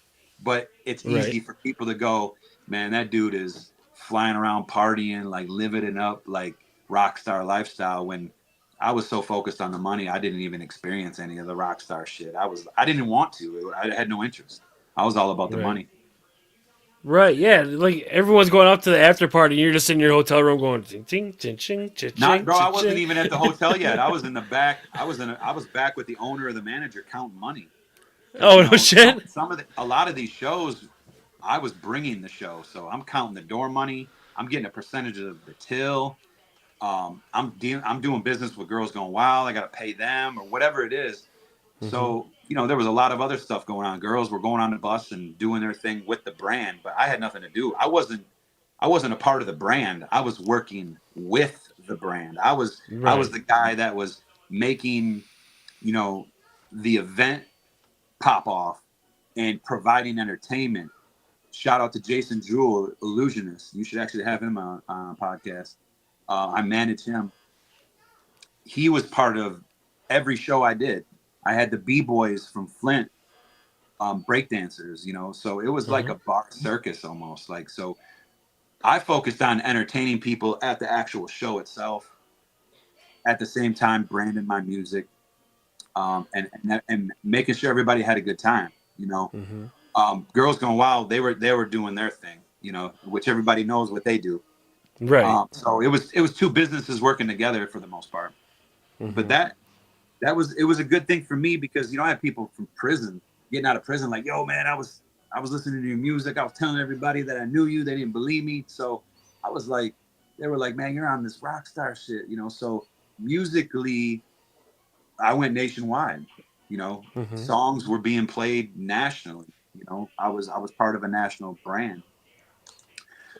But it's Right. easy for people to go, man, that dude is flying around partying, like living it up, like rock star lifestyle. When I was so focused on the money, I didn't even experience any of the rock star shit. I didn't want to. I had no interest. I was all about the Right. money. Right. Yeah. Like everyone's going up to the after party, and you're just in your hotel room going ching ching ching ching ching Not, ching bro. I ching wasn't ching. even at the hotel yet. I was in the back. I was back with the owner or the manager counting money because Oh no shit. a lot of these shows, I was bringing the show, so I'm counting the door money. I'm getting a percentage of the till. I'm doing business with Girls Going Wild. I got to pay them or whatever it is. Mm-hmm. So there was a lot of other stuff going on. Girls were going on the bus and doing their thing with the brand, but I had nothing to do. I wasn't a part of the brand. I was working with the brand. I was Right. the guy that was making, you know, the event pop off and providing entertainment. Shout out to Jason Jewell, illusionist. You should actually have him on a podcast. I manage him. He was part of every show I did. I had the b-boys from Flint, breakdancers, so it was like Mm-hmm. a bar circus almost. Like, so I focused on entertaining people at the actual show itself, at the same time branding my music, and making sure everybody had a good time. Mm-hmm. Girls Going Wild, they were doing their thing, which everybody knows what they do. Right. So it was two businesses working together for the most part. But Mm-hmm. it was a good thing for me because I had people from prison getting out of prison like, yo man, I was listening to your music. I was telling everybody that I knew you. They didn't believe me. So I was like, they were like, man, you're on this rock star shit. So musically, I went nationwide. Mm-hmm. Songs were being played nationally. I was part of a national brand.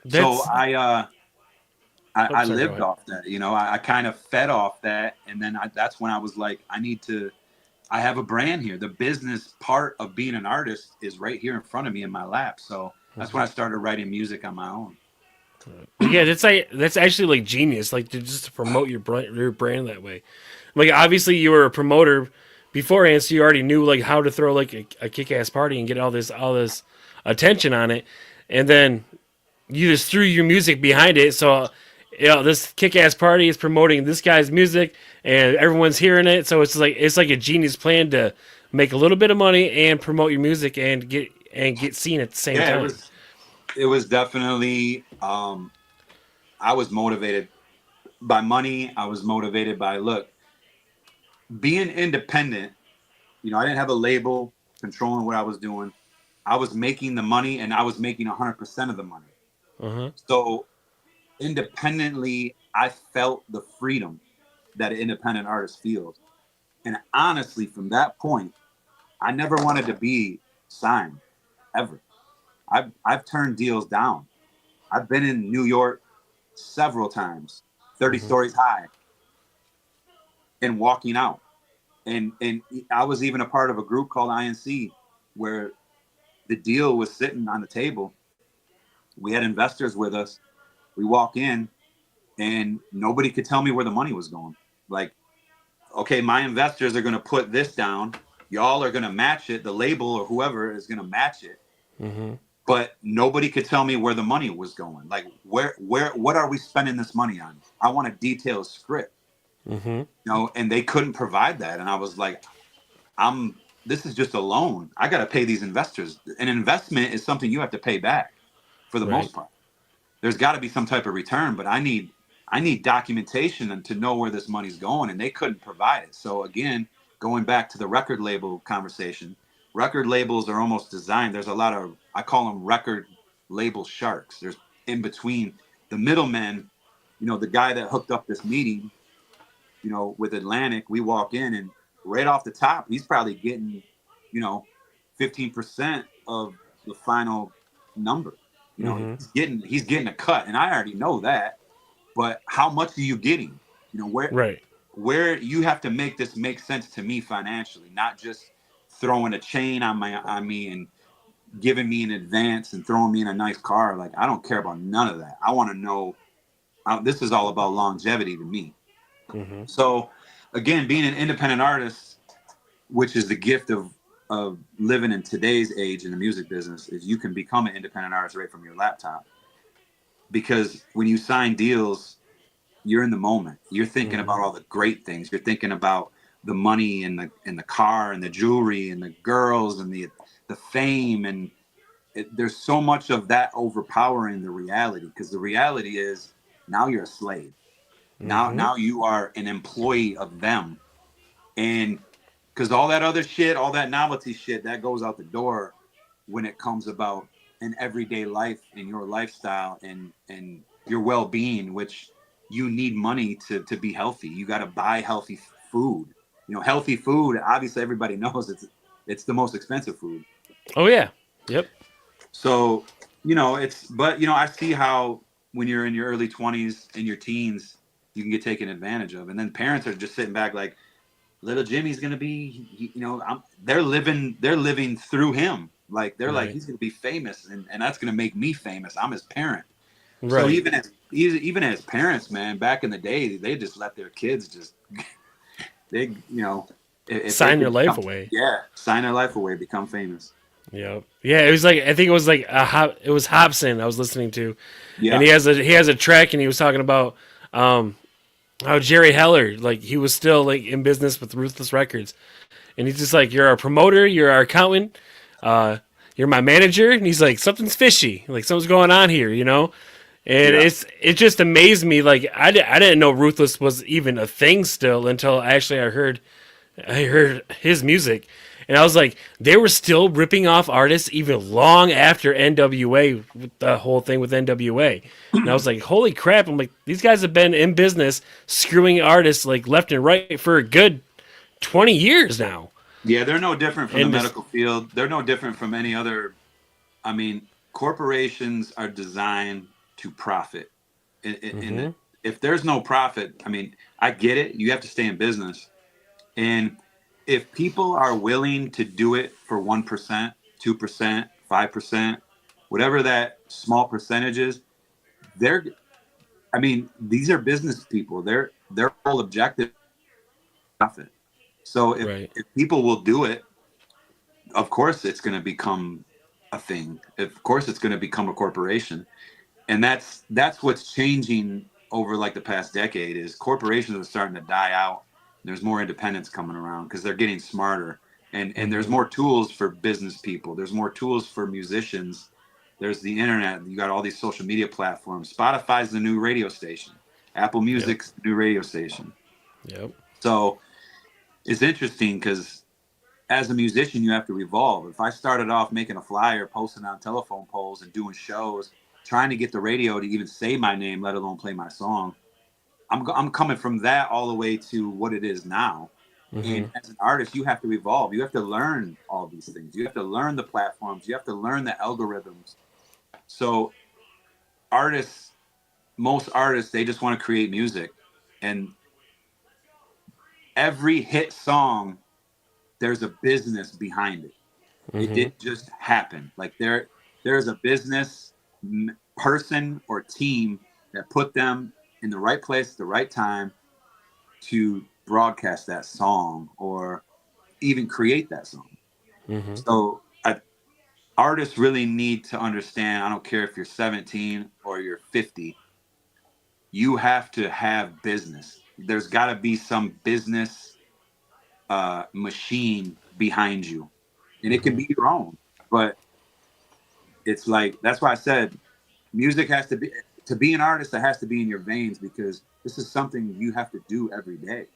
So That's. Oh, I sorry. Go lived ahead. off that. I kind of fed off that, and then that's when I was like, I have a brand here. The business part of being an artist is right here in front of me in my lap. So that's when I started writing music on my own. But yeah, that's actually like genius. Like to just to promote your brand that way. Like obviously you were a promoter beforehand, so you already knew like how to throw like a kick ass party and get all this attention on it, and then you just threw your music behind it. So this kick ass party is promoting this guy's music, and everyone's hearing it. So it's like a genius plan to make a little bit of money and promote your music and get seen at the same Yeah, it time. was it was definitely I was motivated by money. I was motivated by, look, being independent. I didn't have a label controlling what I was doing. I was making the money and I was making 100% of the money. Uh huh. So independently, I felt the freedom that an independent artist feels. And honestly, from that point, I never wanted to be signed ever. I've turned deals down. I've been in New York several times, 30 Hmm. stories high, and walking out. And I was even a part of a group called INC where the deal was sitting on the table. We had investors with us. We walk in and nobody could tell me where the money was going. Like, okay, my investors are going to put this down. Y'all are going to match it. The label or whoever is going to match it. Hmm. But nobody could tell me where the money was going. Like, what are we spending this money on? I want a detailed script, Hmm. and they couldn't provide that. And I was like, this is just a loan. I got to pay these investors. An investment is something you have to pay back for the Right. most part. There's got to be some type of return, but I need documentation and to know where this money's going, and they couldn't provide it. So again, going back to the record label conversation, record labels are almost designed. There's a lot of, I call them record label sharks. There's in between the middlemen, the guy that hooked up this meeting, with Atlantic. We walk in and right off the top, he's probably getting, you know, 15% of the final number. Hmm. He's getting a cut, and I already know that. But how much are you getting? Where Right. where you have to make this make sense to me financially, not just throwing a chain on me and giving me an advance and throwing me in a nice car. Like, I don't care about none of that. I want to know. This is all about longevity to me. Mm-hmm. So again, being an independent artist, which is the gift of living in today's age in the music business, is you can become an independent artist right from your laptop. Because when you sign deals, you're in the moment. You're thinking Mm-hmm. about all the great things. You're thinking about the money and the car and the jewelry and the girls and the fame, and there's so much of that overpowering the reality, because the reality is now you're a slave. Mm-hmm. Now you are an employee of them. And because all that other shit, all that novelty shit, that goes out the door when it comes about an everyday life and your lifestyle and your well-being, which you need money to be healthy. You got to buy healthy food. You know, healthy food, obviously everybody knows it's the most expensive food. Oh yeah. Yep. So, but I see how when you're in your early 20s and your teens, you can get taken advantage of. And then parents are just sitting back like, little Jimmy's gonna be, they're living through him. Like they're like, Right. he's gonna be famous, and that's gonna make me famous. I'm his parent. So Right. even as parents, man, back in the day, they just let their kids just they if they Sign your could life become, away. yeah, sign their life away, become famous. Yep. Yeah. It was like I think it was like it was Hobson I was listening to, and Yeah, he has a track and he was talking about um how Jerry Heller, like he was still like in business with Ruthless Records, and he's just like, you're our promoter, you're our accountant, uh, you're my manager, and he's like, something's fishy, like something's going on here, you know. And yeah. it just amazed me, like I didn't know Ruthless was even a thing still until actually I heard his music, and I was like, they were still ripping off artists even long after NWA, with the whole thing with NWA. And I was like, holy crap! I'm like, these guys have been in business screwing artists like left and right for a good 20 years now. Yeah, they're no different from the And just medical field. They're no different from any other. I mean, corporations are designed to profit. In mm-hmm, if there's no profit, I mean, I get it. You have to stay in business, and if people are willing to do it for 1%, 2%, 5%, whatever that small percentage is, they're. I mean, these are business people. Their whole objective is profit. So right, if people will do it, of course it's going to become a thing. Of course it's going to become a corporation, and that's what's changing over like the past decade. Is corporations are starting to die out. There's more independence coming around because they're getting smarter, and there's mm-hmm, more tools for business people. There's more tools for musicians. There's the internet. You got all these social media platforms. Spotify's the new radio station. Apple yep, Music's the new radio station. yep, So it's interesting because as a musician, you have to evolve. If I started off making a flyer, posting on telephone poles, and doing shows, trying to get the radio to even say my name, let alone play my song, I'm coming from that all the way to what it is now. mm-hmm, And as an artist, you have to evolve. You have to learn all these things. You have to learn the platforms. You have to learn the algorithms. So artists, most artists, they just want to create music, and every hit song, there's a business behind it. It mm-hmm, didn't just happen. Like there's a business person or team that put them in the right place at the right time to broadcast that song or even create that song. mm-hmm, So artists really need to understand. I don't care if you're 17 or you're 50. You have to have business. There's got to be some business machine behind you, and it can mm-hmm. be your own. But it's like that's why I said music has to be an artist. That has to be in your veins because this is something you have to do every day,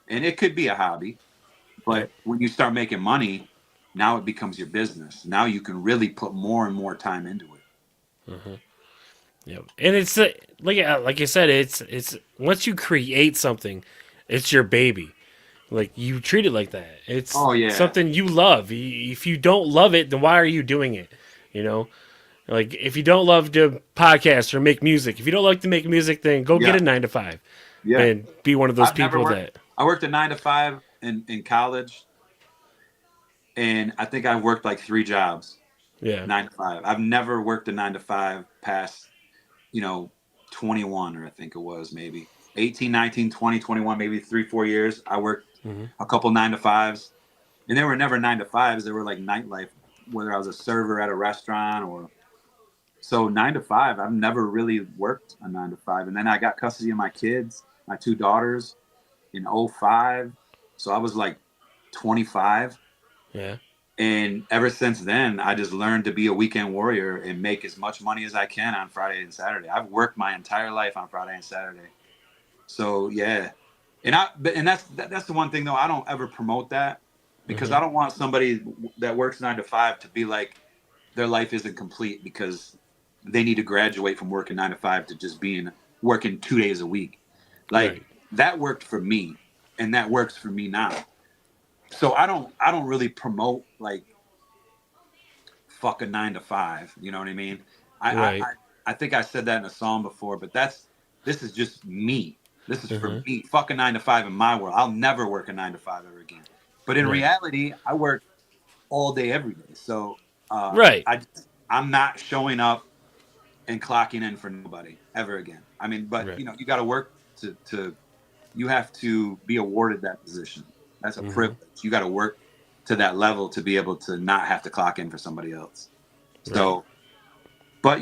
and it could be a hobby. Yep, But when you start making money, now it becomes your business. Now you can really put more and more time into it. mm-hmm, yep. And it's like I said, it's once you create something, it's your baby. Like you treat it like that. It's Oh yeah, something you love. If you don't love it, then why are you doing it? You know, like if you don't love to podcast or make music, if you don't like to make music, then go get yeah, a 9 to 5 yeah. and be one of those I've never people worked. that I worked a 9 to 5 in college, and I think I worked like 3 jobs, yeah. 9 to 5. I've never worked a 9 to 5 past, you know, 21, or I think it was maybe. 18, 19, 20, 21, maybe 3, 4 years. I worked Mm-hmm. a couple 9 to 5s, and they were never 9 to 5s. They were like nightlife, whether I was a server at a restaurant or so 9 to 5. I've never really worked a 9 to 5. And then I got custody of my kids, my 2 daughters in '05. So I was like 25. Yeah. And ever since then, I just learned to be a weekend warrior and make as much money as I can on Friday and Saturday. I've worked my entire life on Friday and Saturday. So yeah, and that's the one thing though. I don't ever promote that because Mm-hmm. I don't want somebody that works 9 to 5 to be like their life isn't complete because they need to graduate from working 9 to 5 to just being working 2 days a week. Like Right. that worked for me, and that works for me now. So I don't really promote like fuck a 9 to 5. You know what I mean? I I Right. I I think I said that in a song before, but this is just me. This is for Mm-hmm. me. Fuck a 9 to 5 in my world. I'll never work a 9 to 5 ever again. But in Right. reality, I work all day every day. So Right. I'm not showing up and clocking in for nobody ever again. I mean, but Right. you got to work to you have to be awarded that position. That's a Mm-hmm. privilege. You got to work to that level to be able to not have to clock in for somebody else. Right. So, but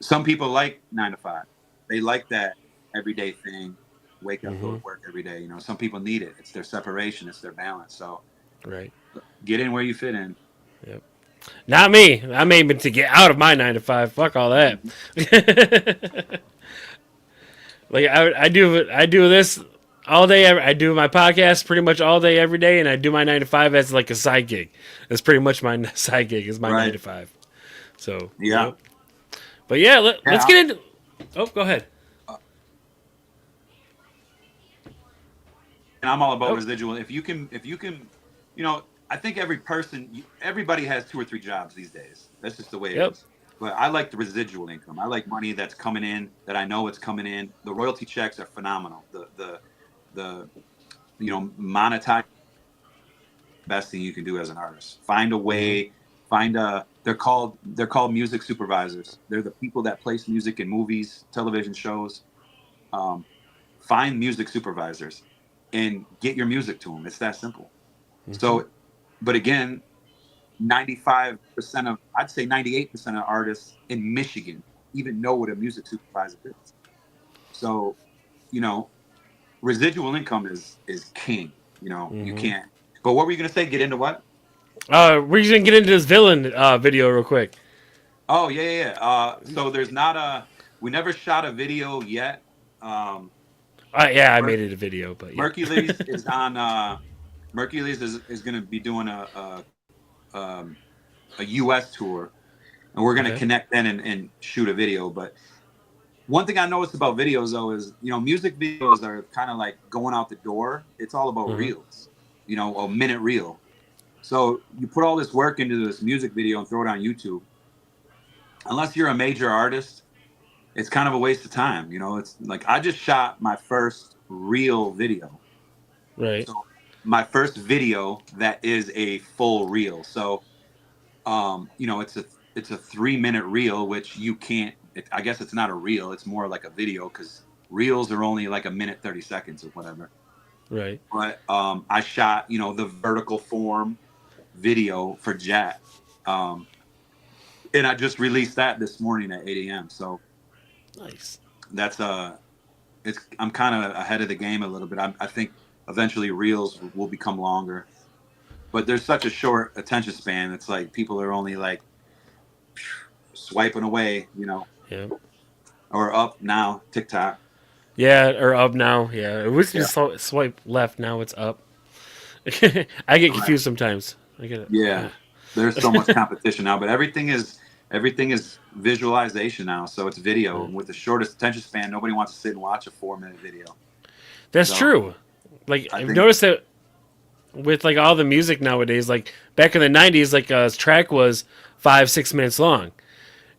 some people like 9 to 5. They like that everyday thing. Wake up, go Mm-hmm. to work every day. Some people need it. It's their separation. It's their balance. So Right. get in where you fit in. Yep. Not me. I'm aiming to get out of my 9 to 5. Fuck all that. Mhm. Like I do this all day. I do my podcast pretty much all day every day, and I do my 9 to 5 as like a side gig. That's pretty much my side gig is my nine Right. to five. So Yeah. yep. But yeah, let's Yeah. get into. Oh, go ahead. And I'm all about Oh, residual. If you can, I think everybody has 2 or 3 jobs these days. That's just the way it yep. is. But I like the residual income. I like money that's coming in that I know it's coming in. The royalty checks are phenomenal. The monetize best thing you can do as an artist. Find a Mm-hmm. way. They're called music supervisors. They're the people that place music in movies, television shows. Um, find music supervisors and get your music to them. It's that simple. Mm-hmm. So, but again, 95% of, I'd say 98% of artists in Michigan even know what a music supervisor is. So, you know, residual income is king. You Mm-hmm. can't. But what were you gonna say? Get into what? We're just gonna get into this villain video real quick. Oh yeah, yeah. Yeah. So there's not a. We never shot a video yet. Um, Yeah, I made Mer- it a video, but yeah. Mercules is on. Mercules is going to be doing a U.S. tour, and we're going to Okay. connect then and shoot a video. But one thing I noticed about videos though is music videos are kind of like going out the door. It's all about Mm-hmm. reels. A minute reel. So you put all this work into this music video and throw it on YouTube. Unless you're a major artist, it's kind of a waste of time. It's like I just shot my first real video. Right. So my first video that is a full reel. So it's a 3 minute reel, which you can't. I guess it's not a reel. It's more like a video because reels are only like a minute 30 seconds or whatever. Right. But I shot the vertical form video for Jet, um, and I just released that this morning at 8 a.m. So Nice. that's I'm kind of ahead of the game a little bit. I think eventually reels will become longer, but there's such a short attention span. It's like people are only like swiping away, Yeah. or up now, TikTok. Yeah, or up now. Yeah, it used to be Yeah, swipe left. Now it's up. I get right. confused sometimes. I get it. Yeah. There's so much competition now, but everything is visualization now. So it's video, Yeah. and with the shortest attention span, nobody wants to sit and watch a 4 minute video. That's So true. Like I I've think, noticed that with like all the music nowadays. Like back in the '90s, like a track was 5-6 minutes long,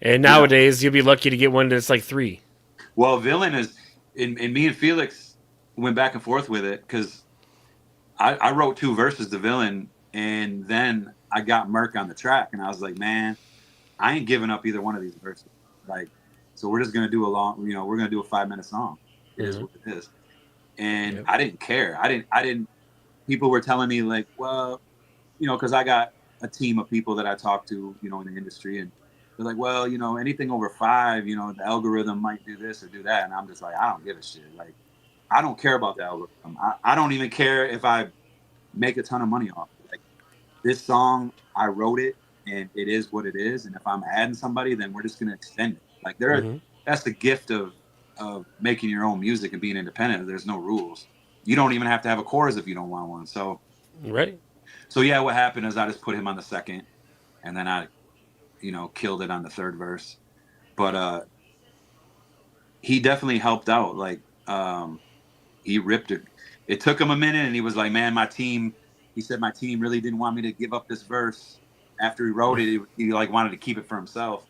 and yeah. nowadays you'll be lucky to get one that's like 3. Well, Villain is, and me and Felix went back and forth with it because I wrote 2 verses to Villain, and then I got Merc on the track, and I was like, man, I ain't giving up either one of these verses. Like, so we're just gonna do we're gonna do a 5 minute song. It is what it is. And Yep. I didn't care. I didn't. People were telling me like, well, you know, because I got a team of people that I talk to, you know, in the industry, and they're like, well, you know, anything over 5, you know, the algorithm might do this or do that, and I'm just like, I don't give a shit. Like, I don't care about the algorithm. I don't even care if I make a ton of money off it. Like, this song, I wrote it, and it is what it is. And if I'm adding somebody, then we're just gonna extend it. Like, that's the gift of making your own music and being independent. There's no rules. You don't even have to have a chorus if you don't want one. So, Right. so yeah, what happened is I just put him on the second, and then I, you know, killed it on the third verse. But he definitely helped out. Like, he ripped it. It took him a minute, and he was like, man, my team, he said my team really didn't want me to give up this verse. After he wrote it, he like wanted to keep it for himself.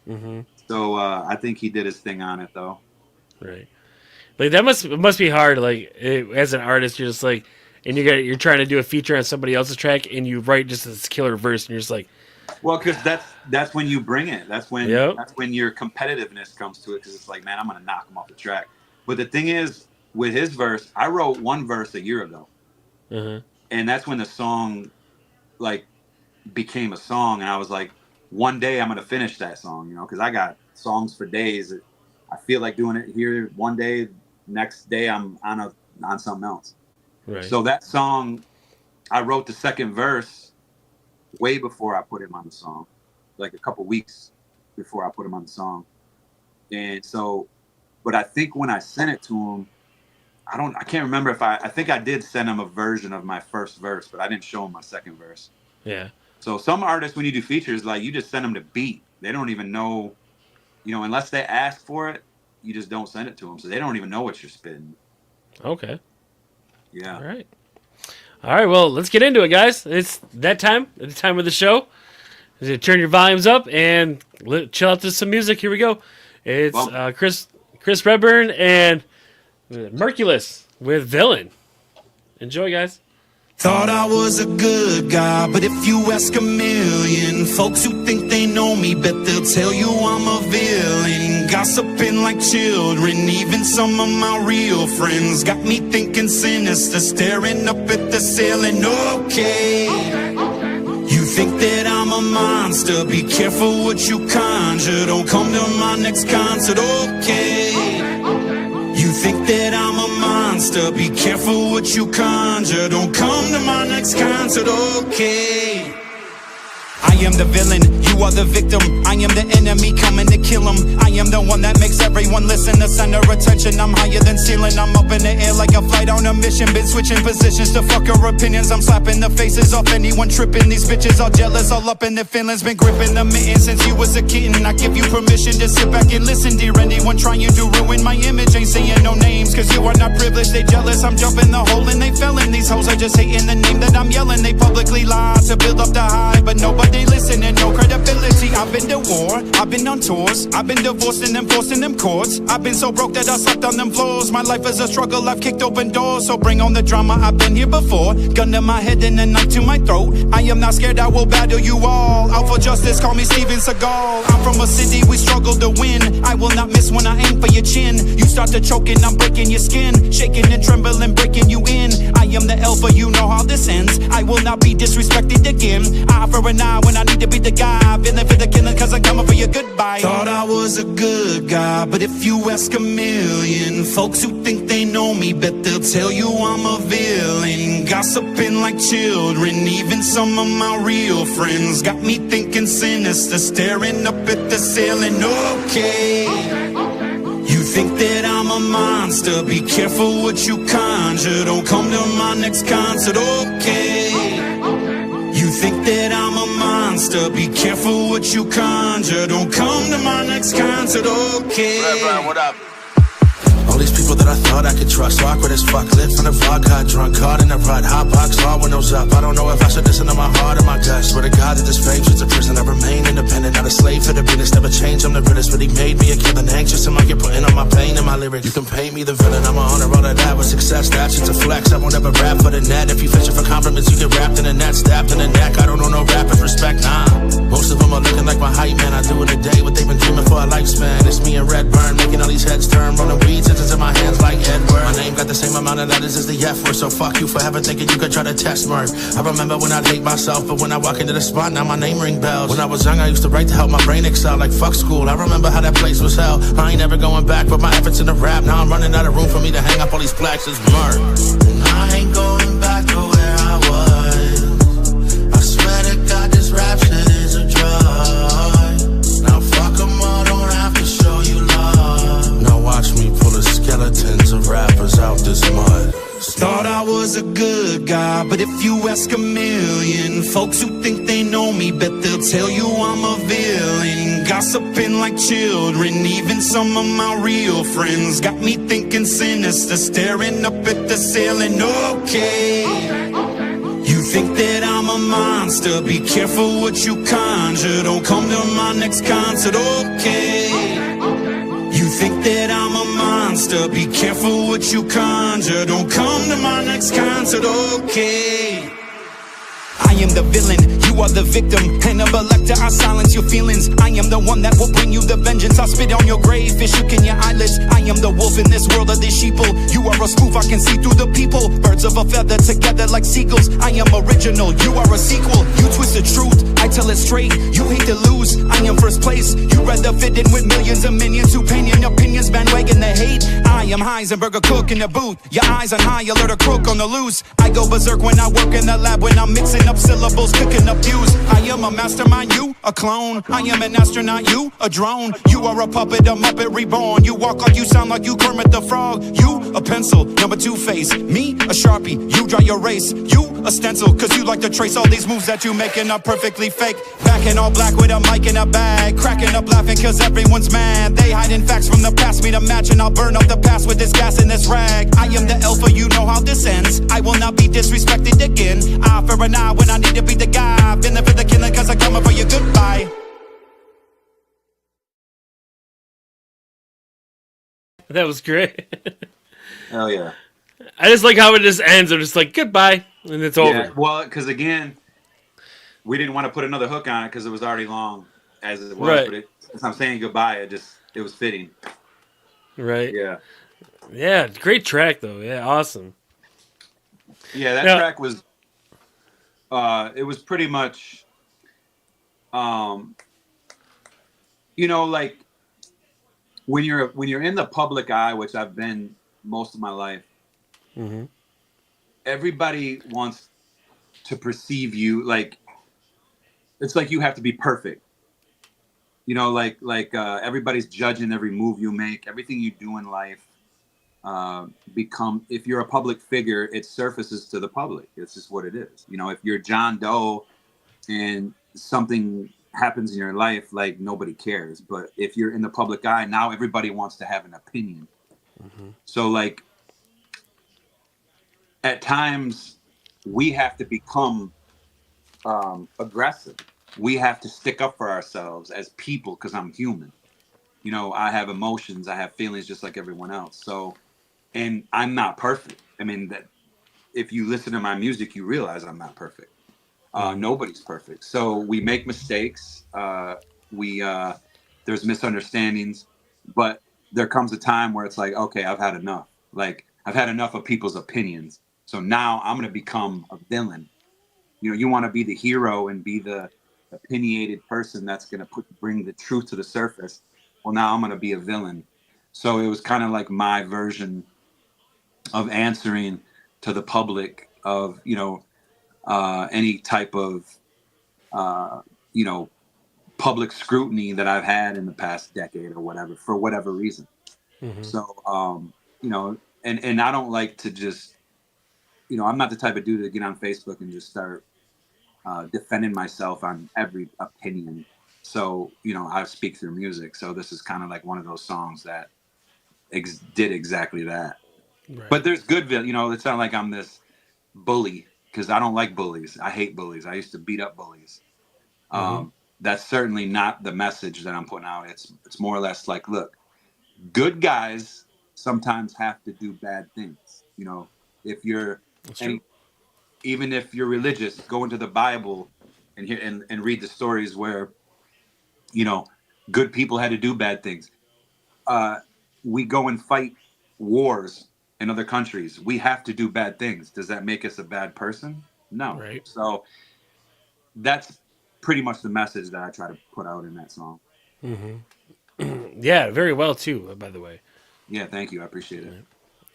Mm-hmm. So I think he did his thing on it, though. Right. Like, that must be hard. Like, as an artist, you're just like, and you're trying to do a feature on somebody else's track, and you write just this killer verse, and you're just like, well, because that's when you bring it. That's when your competitiveness comes to it. Because it's like, man, I'm gonna knock him off the track. But the thing is, with his verse, I wrote one verse a year ago, and that's when the song, like, became a song. And I was like, one day I'm gonna finish that song, you know, because I got songs for days. I feel like doing it here one day, next day I'm on something else. right. So that song, I wrote the second verse way before I put him on the song, like a couple weeks before I put him on the song. And so, but I think when I sent it to him, I can't remember if I think I did send him a version of my first verse, but I didn't show him my second verse. Yeah. So some artists, when you do features, like, you just send them the beat. They don't even know, you know, unless they ask for it, you just don't send it to them. So they don't even know what you're spitting. Okay. Yeah. All right. Well, let's get into it, guys. It's that time. At the time of the show. Turn your volumes up and chill out to some music. Here we go. It's Chris Redburn and Merculus with Villain. Enjoy, guys. Thought I was a good guy, but if you ask a million folks who think they know me, bet they'll tell you I'm a villain. Gossiping like children, even some of my real friends got me thinking sinister, staring up at the ceiling. Okay, you think that I'm a monster, be careful what you conjure, don't come to my next concert. Okay, you think that I'm a monster, be careful what you conjure, don't come to my next concert. Okay, I am the villain, you are the victim. I am the enemy coming to kill him. I am the one that makes everyone listen, the center of attention. I'm higher than ceiling, I'm up in the air like a flight on a mission. Been switching positions to fuck her opinions. I'm slapping the faces off anyone tripping. These bitches all jealous, all up in their feelings. Been gripping the mitten since you was a kitten. I give you permission to sit back and listen, dear. Anyone trying to ruin my image ain't saying no names, cause you are not privileged, they jealous. I'm jumping the hole and they fell in. These hoes are just hating the name that I'm yelling. They publicly lie to build up the hype, but nobody listening, no credibility. I've been to war, I've been on tours, I've been divorced and enforcing them courts. I've been so broke that I slept on them floors. My life is a struggle, I've kicked open doors. So bring on the drama, I've been here before. Gun to my head and a knife to my throat. I am not scared, I will battle you all. Out for justice, call me Steven Seagal. I'm from a city, we struggle to win. I will not miss when I aim for your chin. You start to choking, I'm breaking your skin. Shaking and trembling, breaking you in. I am the alpha, you know how this ends. I will not be disrespected again. Eye for an eye when I need to be the guy. Villain for the killing, cause I'm coming for your goodbye. Thought I was a good guy, but if you ask a million folks who think they know me, bet they'll tell you I'm a villain. Gossiping like children, even some of my real friends got me thinking sinister, staring up at the ceiling. Okay, you think that I'm a monster, be careful what you conjure, don't come to my next concert. Okay, you think that I'm a monster, be careful what you conjure, don't come to my next concert. Okay, Redburn, what up? All these people that I thought I could trust, awkward as fuck, lit from the fog, got drunk, caught in a rut, hot box, all windows up. I don't know if I should listen to my heart or my gut. Swear to God that this fame shit's a prison. I remain independent, not a slave for the business. Never change, I'm the realest, but he made me a killer. Anxious, am I get putting on my pain and my lyrics? You can paint me the villain, I'm a honor, all of that with success. That shit's a flex, I won't ever rap for the net. If you fishing for compliments, you get wrapped in a net, stabbed in the neck. I don't know no rappers, respect, nah. Most of them are looking like my hype man. I do it a day, what they've been dreaming for a lifespan. It's me and Redburn, making all these heads turn, rolling weed, sentences in my hands like got the same amount of letters as the F word, so fuck you for ever thinking you could try to test Murph. I remember when I'd hate myself, but when I walk into the spot, now my name ring bells. When I was young, I used to write to help my brain excel, like fuck school. I remember how that place was hell. I ain't never going back, but my efforts in the rap, now I'm running out of room for me to hang up all these plaques as Murph. And I ain't going back to where I was. I swear to God, this rap shit is a drug. Now fuck 'em all, don't have to show you love. Now watch me pull the skeletons of rappers out this mud. Thought I was a good guy, but if you ask a million folks who think they know me, bet they'll tell you I'm a villain. Gossiping like children, even some of my real friends got me thinking sinister, staring up at the ceiling. Okay, you think that I'm a monster, be careful what you conjure, don't come to my next concert. Okay, you think that I'm a monster, be careful what you conjure, don't come to my next concert. Okay, I am the villain, you are the victim. Hannibal Lecter, I silence your feelings. I am the one that will bring you the vengeance. I spit on your grave, fish hook in your eyelids. I am the wolf in this world of these sheeple. You are a spoof, I can see through the people. Birds of a feather together like seagulls. I am original, you are a sequel. You twist the truth, I tell it straight. You hate to lose, I am first place. You rather fit in with millions of minions who opinion opinions, bandwagon the hate. I am Heisenberg, a cook in the booth. Your eyes on high, alert a crook on the loose. I go berserk when I work in the lab, when I'm mixing up syllables, cooking up views. I am a mastermind, you a clone. I am an astronaut, you a drone. You are a puppet, a Muppet reborn. You walk like you sound like you Kermit the Frog. You a pencil, number two face. Me a Sharpie, you draw your race. You a stencil, cause you like to trace all these moves that you making up perfectly fake. Back in all black with a mic in a bag, cracking up laughing cause everyone's mad. They hiding facts from the past, me to match, and I'll burn up the past with this gas in this rag. I am the alpha, you know how this ends. I will not be disrespected again. Eye for an eye when I need to be the guy. I've been there for the killing cause I'm coming for your goodbye. That was great. Hell yeah. I just like how it just ends. I'm just like, goodbye, and it's over. Yeah, well, because again, we didn't want to put another hook on it because it was already long as it was. Right. But since I'm saying goodbye, it was fitting. Right. Yeah. Yeah, great track, though. Yeah, awesome. Yeah, that Now- track was, it was pretty much, like when you're in the public eye, which I've been most of my life, Mhm. everybody wants to perceive you like, it's like you have to be perfect. Everybody's judging every move you make, everything you do in life. If you're a public figure, it surfaces to the public. It's just what it is. If you're John Doe and something happens in your life, like nobody cares. But if you're in the public eye, now everybody wants to have an opinion. Mhm. So like at times we have to become aggressive. We have to stick up for ourselves as people because I'm human. I have emotions, I have feelings just like everyone else. So, and I'm not perfect. I mean, that if you listen to my music, you realize I'm not perfect. Nobody's perfect. So we make mistakes. There's misunderstandings, but there comes a time where it's like, okay, I've had enough. Like I've had enough of people's opinions. So now I'm going to become a villain. You want to be the hero and be the opinionated person that's going to bring the truth to the surface. Well, now I'm going to be a villain. So it was kind of like my version of answering to the public of, any type of, public scrutiny that I've had in the past decade or whatever, for whatever reason. Mhm. So, and I don't like to just, I'm not the type of dude to get on Facebook and just start defending myself on every opinion. So, I speak through music. So this is kind of like one of those songs that did exactly that. Right. But there's good, it's not like I'm this bully because I don't like bullies. I hate bullies. I used to beat up bullies. That's certainly not the message that I'm putting out. It's more or less like, look, good guys sometimes have to do bad things. If you're That's true. even if you're religious, go into the Bible and hear and read the stories where, good people had to do bad things. We go and fight wars in other countries. We have to do bad things. Does that make us a bad person? No. Right. So that's pretty much the message that I try to put out in that song. Yeah, very well too. By the way. Yeah, thank you. I appreciate it.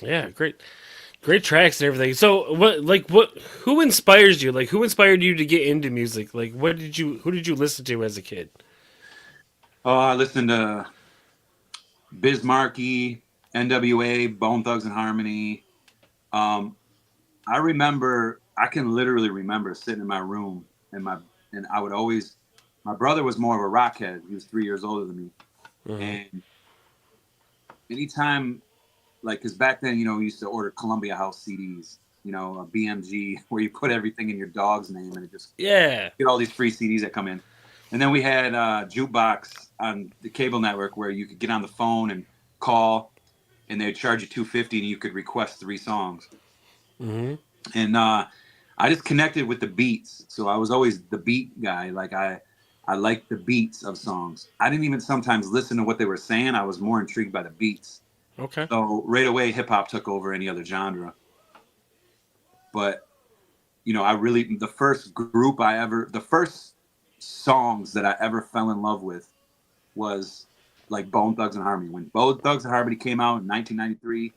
Yeah, great tracks and everything. So who inspires you? Like who inspired you to get into music? Like who did you listen to as a kid? Oh, I listened to Biz Markie, NWA, Bone Thugs and Harmony. Um, I can literally remember sitting in my room and I would always, my brother was more of a rock head. He was 3 years older than me. And anytime, like, because back then, we used to order Columbia House CDs, a BMG where you put everything in your dog's name and it just Yeah. get all these free CDs that come in. And then we had Jukebox on the cable network where you could get on the phone and call and they'd charge you $250 and you could request 3 songs. And I just connected with the beats. So I was always the beat guy. Like I liked the beats of songs. I didn't even sometimes listen to what they were saying. I was more intrigued by the beats. Okay. So right away, hip hop took over any other genre. But the first songs that I ever fell in love with was like Bone Thugs and Harmony. When Bone Thugs and Harmony came out in 1993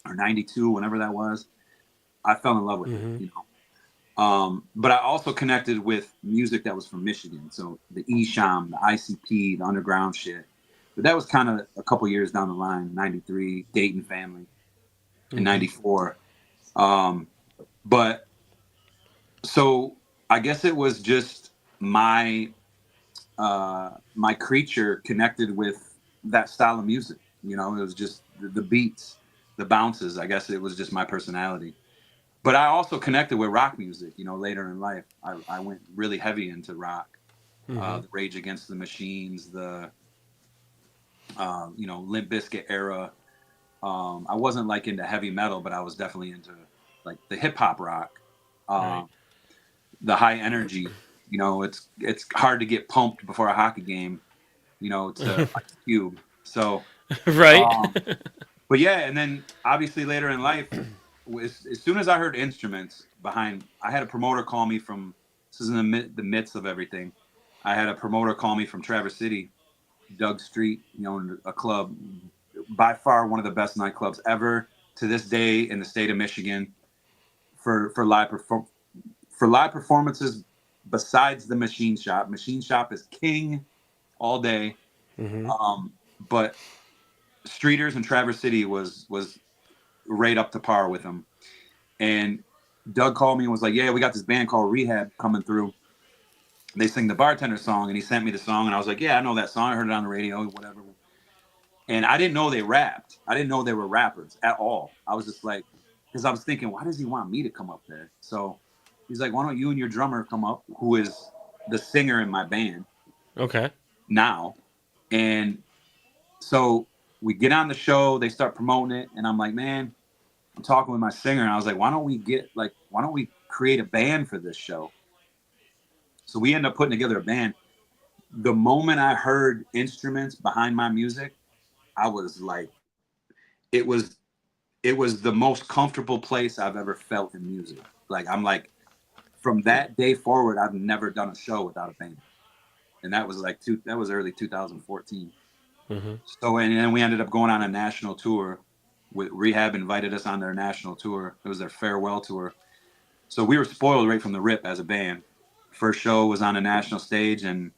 or 92, whenever that was, I fell in love with it. But I also connected with music that was from Michigan. So the Esham, the ICP, the underground shit. But that was kind of a couple years down the line, 93, Dayton Family, in 94. But so I guess it was just my creature connected with that style of music. It was just the beats, the bounces. I guess it was just my personality. But I also connected with rock music, later in life. I went really heavy into rock, the Rage Against the Machines, the, Limp Bizkit era. I wasn't like into heavy metal, but I was definitely into like the hip hop rock, Right. the high energy. It's hard to get pumped before a hockey game, to Ice Cube. So, Right. but yeah, and then obviously later in life, as soon as I heard instruments I had a promoter call me this is in the midst of everything. I had a promoter call me from Traverse City, Doug Street, in a club, by far one of the best nightclubs ever to this day in the state of Michigan for live performances. Besides the Machine Shop, Machine Shop is king all day. But Streeters and Traverse City was right up to par with them. And Doug called me and was like, "Yeah, we got this band called Rehab coming through. They sing the Bartender song." And he sent me the song, and I was like, "Yeah, I know that song. I heard it on the radio, whatever." And I didn't know they rapped. I didn't know they were rappers at all. I was just like, because I was thinking, why does he want me to come up there? So he's like, "Why don't you and your drummer come up, who is the singer in my band Okay. now?" And so we get on the show. They start promoting it, and I'm like, "Man." I'm talking with my singer and I was like, why don't we create a band for this show? So we end up putting together a band. The moment I heard instruments behind my music, I was like, it was the most comfortable place I've ever felt in music. Like, I'm like, from that day forward, I've never done a show without a band. And that was that was early 2014. So, and then we ended up going on a national tour. With Rehab invited us on their national tour. It was their farewell tour. So we were spoiled right from the rip as a band. First show was on a national stage, and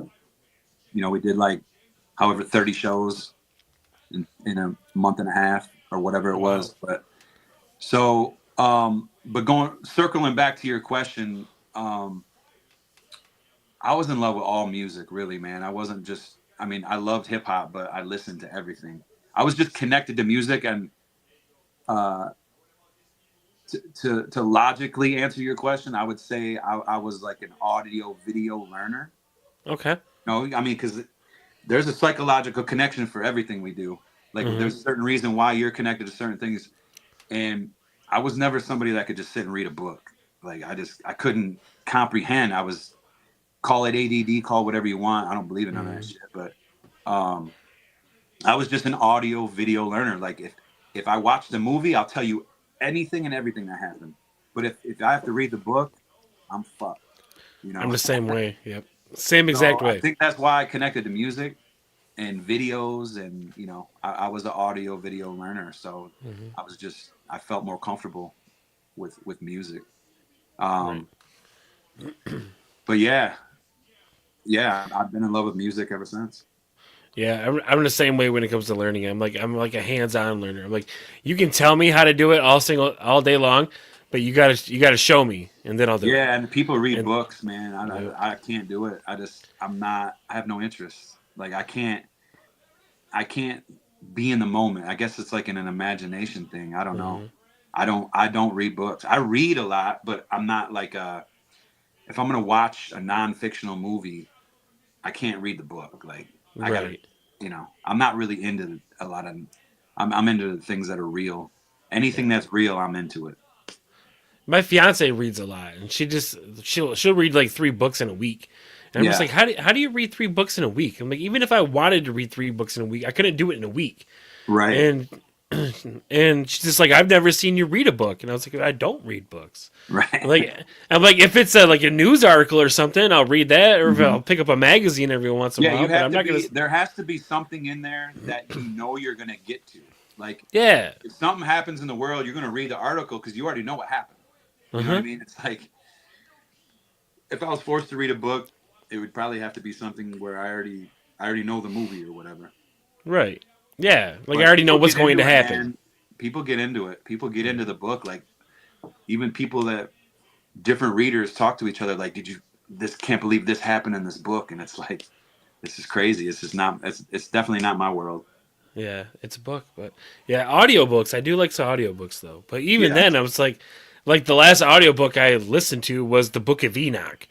we did like however 30 shows in a month and a half or whatever it was. But so, but circling back to your question, I was in love with all music, really, man. I wasn't just. I mean, I loved hip hop, but I listened to everything. I was just connected to music, and to logically answer your question, I would say I was like an audio video learner. Okay. No, I mean, because there's a psychological connection for everything we do. Like there's a certain reason why you're connected to certain things. And I was never somebody that could just sit and read a book. Like I couldn't comprehend. Call it ADD, call whatever you want. I don't believe in none of that shit. But I was just an audio video learner. Like if I watch the movie, I'll tell you anything and everything that happened. But if I have to read the book, I'm fucked. You I'm know. the same way. Yep. Same exact So I way. think that's why I connected to music and videos, and I was an audio video learner, so I felt more comfortable with music. Right. Um, but yeah, I've been in love with music ever since. Yeah, I'm the same way when it comes to learning. I'm like a hands-on learner. I'm like, you can tell me how to do it all day long, but you gotta show me, and then I'll do it. Yeah, and people read And books, man. yeah, I can't do it. I'm not. I have no interest. Like I can't be in the moment. I guess it's like an imagination thing. I don't know. I don't read books. I read a lot, but I'm not like if I'm gonna watch a non-fictional movie, I can't read the book. Like I gotta, right. I'm not really into a lot of. I'm into things that are real. Anything that's real, I'm into it. My fiance reads a lot, and she'll read like 3 books in a week. And I'm just Yeah, like, how do you read 3 books in a week? I'm like, even if I wanted to read 3 books in a week, I couldn't do it in a week. right, And and she's just like, I've never seen you read a book, and I was like, I don't read books. I'm right. like, I'm like, if it's like a news article or something, I'll read that, or if Mhm. I'll pick up a magazine every once in a Yeah, while. you But have I'm to not gonna. be. There has to be something in there that you're gonna get to. Like Yeah. if something happens in the world, you're gonna read the article because you already know what happened. You know what I Uh-huh. mean? It's like if I was forced to read a book, it would probably have to be something where I already know the movie or whatever. Right. Yeah. Like I But already know people what's get going to into it, happen. man. People get into it. People get into the book. Like even people that different readers talk to each other. Like, did you? This can't believe this happened in this book, and it's like this is crazy. It's just not. It's definitely not my world. Yeah, it's a book, but yeah, audiobooks. I do like some audiobooks though. But even Yeah. then, I was like the last audiobook I listened to was the Book of Enoch.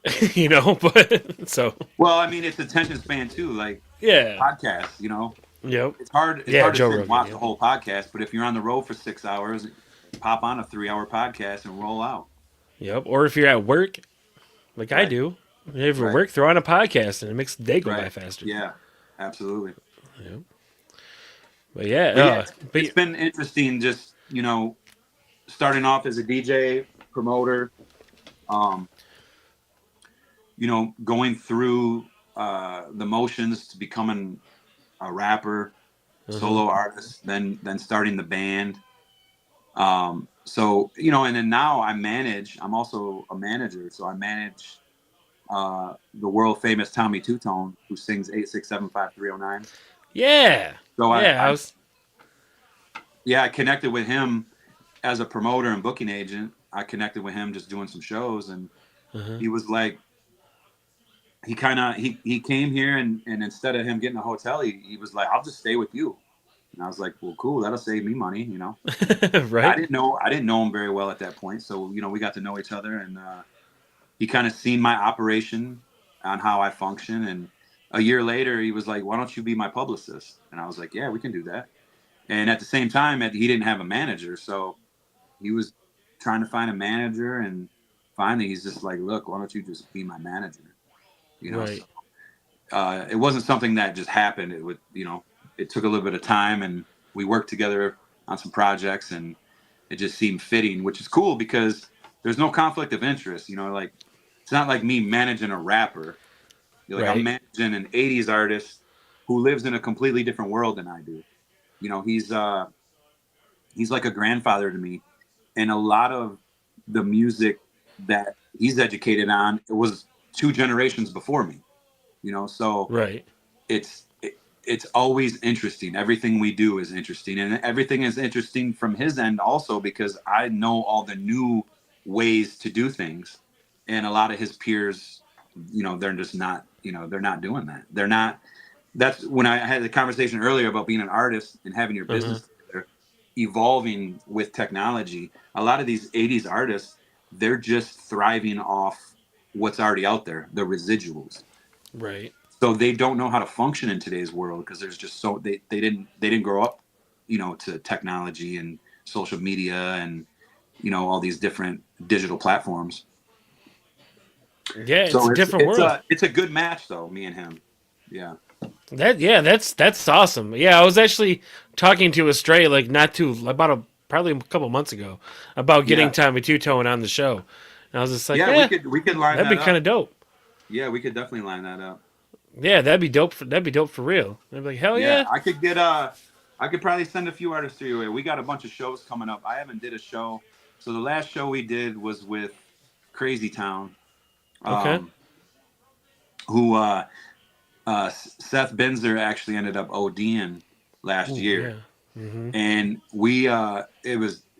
But so Well, I mean, it's attention span too. Like yeah. podcasts, Yep. it's hard. It's Yeah, hard to Joe sit and Rogan. watch the Yep. whole podcast. But if you're on the road for 6 hours, pop on a 3 hour podcast and roll out. Yep. Or if you're at work, like I Right. do, if you're at Right. work, throw on a podcast and it makes the day go by Right. faster. Yeah. Absolutely. Yep. But yeah, But yeah, but it's been interesting. Just starting off as a DJ promoter. Um, going through the motions to becoming a rapper, solo artist, then starting the band. So and then now I'm also a manager, so I manage the world famous Tommy Two Tone, who sings 8675309. yeah, So yeah. I connected with him as a promoter and booking agent. I connected with him just doing some shows, and he was like, he came here, and instead of him getting a hotel, he was like, I'll just stay with you. And I was like, well, cool, that'll save me money. I Right. didn't know him very well at that point, so we got to know each other, and he kind of seen my operation on how I function, and a year later he was like, why don't you be my publicist? And I was like, yeah, we can do that. And at the same time, he didn't have a manager, so he was trying to find a manager, and finally he's just like, look, why don't you just be my manager? Right. So, it wasn't something that just happened. It took a little bit of time, and we worked together on some projects, and it just seemed fitting, which is cool because there's no conflict of interest. Like it's not like me managing a rapper. I'm Right. managing an 80s artist who lives in a completely different world than I do. He's like a grandfather to me, and a lot of the music that he's educated on, it was 2 generations before me. So Right. it's always interesting. Everything we do is interesting, and everything is interesting from his end also because I know all the new ways to do things, and a lot of his peers, they're just not, they're not doing that. They're not. That's when I had the conversation earlier about being an artist and having your business together, evolving with technology. A lot of these 80s artists, they're just thriving off what's already out there, the residuals. Right. So they don't know how to function in today's world because there's just they didn't grow up, to technology and social media and all these different digital platforms. Yeah, it's So a it's different it's world. a it's a good match though, me and him. Yeah. That's awesome. Yeah, I was actually talking to a stray like not too about probably a couple months ago about getting Yeah, Tommy Two Tone on the show, and I was just like, yeah, we could line that'd be that kind up. of dope. Yeah, we could definitely line that up. Yeah, that'd be dope for real. I'd be like, hell Yeah, yeah. I could probably send a few artists to you. We got a bunch of shows coming up. I haven't did a show. So the last show we did was with Crazy Town, Okay. um, who Seth Benzer actually ended up ODing last Ooh, year, yeah. Mm-hmm. and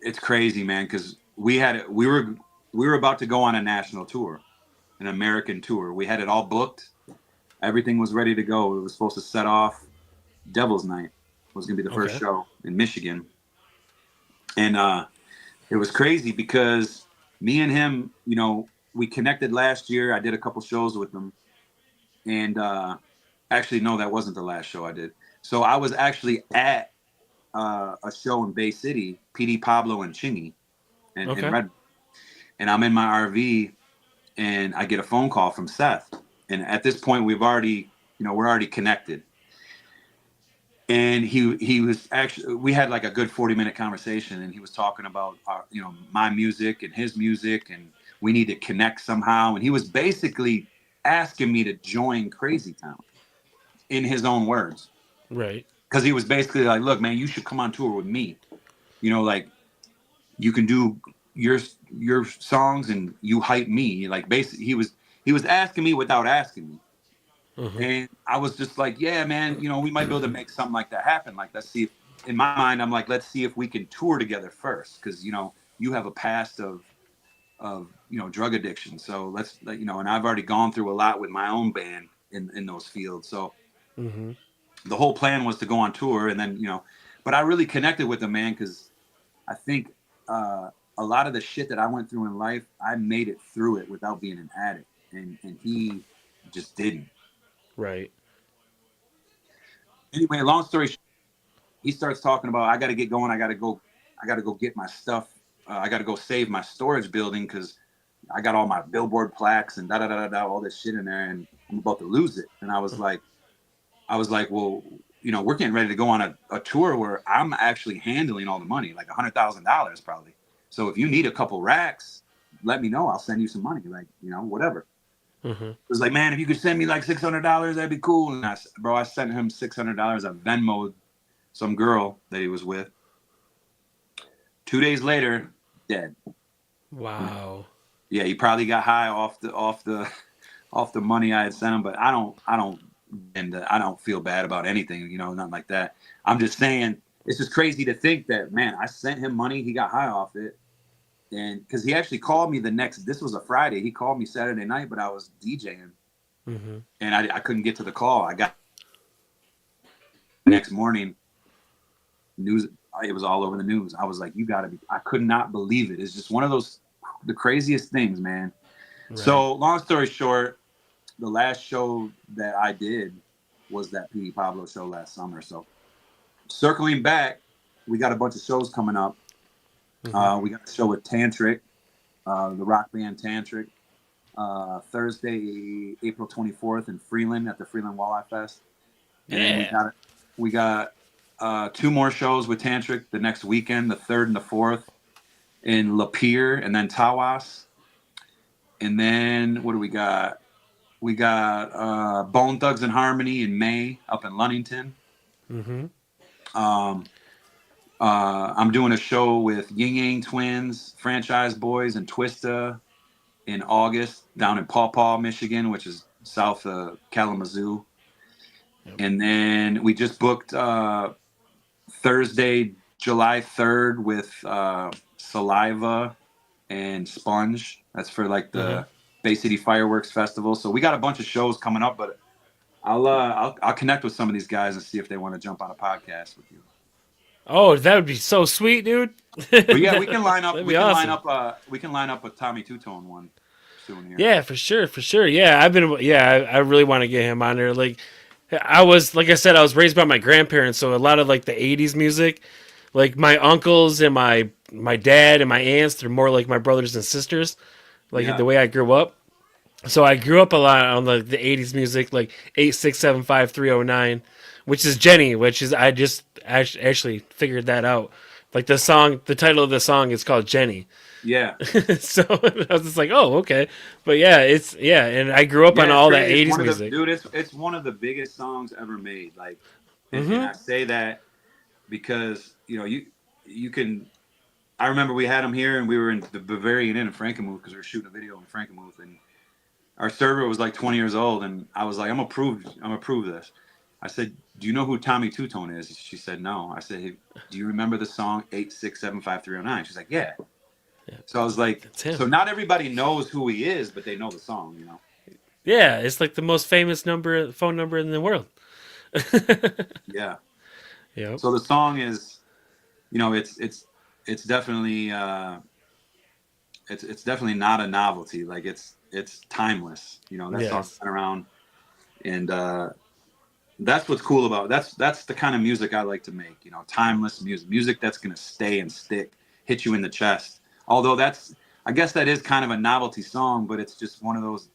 it's crazy, man, because we were about to go on a national tour, an American tour. We had it all booked. Everything was ready to go. It was supposed to set off Devil's Night was going to be the first Okay. show in Michigan. And it was crazy because me and him, we connected last year. I did a couple shows with him. And actually, no, that wasn't the last show I did. So I was actually at a show in Bay City, PD Pablo and Chingy and Okay. Redburn. And I'm in my RV and I get a phone call from Seth. And at this point, we're already connected. And he was actually, we had like a good 40-minute conversation, and he was talking about my music and his music, and we need to connect somehow. And he was basically asking me to join Crazy Town in his own words, Right. because he was basically like, look, man, you should come on tour with me. Like you can do your songs and you hype me. Like basically he was asking me without asking me. Mm-hmm. And I was just like, yeah, man, we might be able to make something like that happen. Like, let's see if, in my mind, I'm like, let's see if we can tour together first. Cause you have a past of drug addiction. So and I've already gone through a lot with my own band in those fields. So Mm-hmm. the whole plan was to go on tour and then, but I really connected with him, man. Cause I think, a lot of the shit that I went through in life, I made it through it without being an addict. And he just didn't. Right. Anyway, long story short, he starts talking about, I got to get going. I got to go get my stuff. I got to go save my storage building because I got all my billboard plaques and da da da da all this shit in there, and I'm about to lose it. And I was like, well, we're getting ready to go on a tour where I'm actually handling all the money, like $100,000 probably. So if you need a couple racks, let me know. I'll send you some money, like whatever. Mm-hmm. It was like, man, if you could send me like $600, that'd be cool. And I sent him $600. I Venmo'd some girl that he was with. 2 days later, dead. Wow. Yeah, he probably got high off the money I had sent him. But I don't feel bad about anything, nothing like that. I'm just saying it's just crazy to think that, man, I sent him money, he got high off it. And because he actually called me this was a Friday. He called me Saturday night, but I was DJing. Mm-hmm. And I couldn't get to the call. I got the next morning news. It was all over the news. I was like, you gotta be, I could not believe it. It's just one of the craziest things, man. Right. So long story short, the last show that I did was that P.D. Pablo show last summer. So circling back, we got a bunch of shows coming up. Mm-hmm. We got a show with Tantric, the rock band Tantric, Thursday, April 24th in Freeland at the Freeland Walleye Fest. And Yeah. we got 2 more shows with Tantric the next weekend, the 3rd and the 4th in Lapeer and then Tawas. And then what do we got? We got Bone Thugs and Harmony in May up in Lunnington. Mm-hmm. I'm doing a show with Ying Yang Twins, Franchise Boys, and Twista in August down in Paw Paw, Michigan, which is south of Kalamazoo. Yep. And then we just booked Thursday, July 3rd with Saliva and Sponge. That's for like the Bay City Fireworks Festival. So we got a bunch of shows coming up, but I'll connect with some of these guys and see if they want to jump on a podcast with you. Oh, that would be so sweet, dude. But yeah, we can line up. That'd We be can awesome. we can line up a Tommy Two Tone one soon here. Yeah, for sure, for sure. Yeah, I really want to get him on there. Like I was raised by my grandparents, so a lot of like the 80s music, like my uncles and my dad and my aunts, they're more like my brothers and sisters, like Yeah. the way I grew up. So I grew up a lot on the 80s music, like 8675309, which is Jenny, which is I just actually figured that out. Like the title of the song is called Jenny. Yeah, So I was just like, oh, okay. But yeah, and I grew up on yeah, it's all that great. It's 80s one of the music. dude. It's one of the biggest songs ever made. Like, and Mm-hmm. I say that because you can. I remember we had him here, and we were in the Bavarian Inn in Frankenmuth because we were shooting a video in Frankenmuth, and our server was like 20 years old, and I was like, I'm gonna prove this. I said, do you know who Tommy Two Tone is? She said, no. I said, hey, do you remember the song 8675309? She's like, yeah. So I was like, That's him. so not everybody knows who he is, but they know the song. Yeah, it's like the most famous phone number in the world. Yeah. Yep. So the song is, it's definitely it's definitely not a novelty. Like it's timeless. That song's Yes. been around, and that's what's cool about it. That's the kind of music I like to make. Timeless music that's gonna stay and stick, hit you in the chest. Although I guess that is kind of a novelty song, but it's just one of those,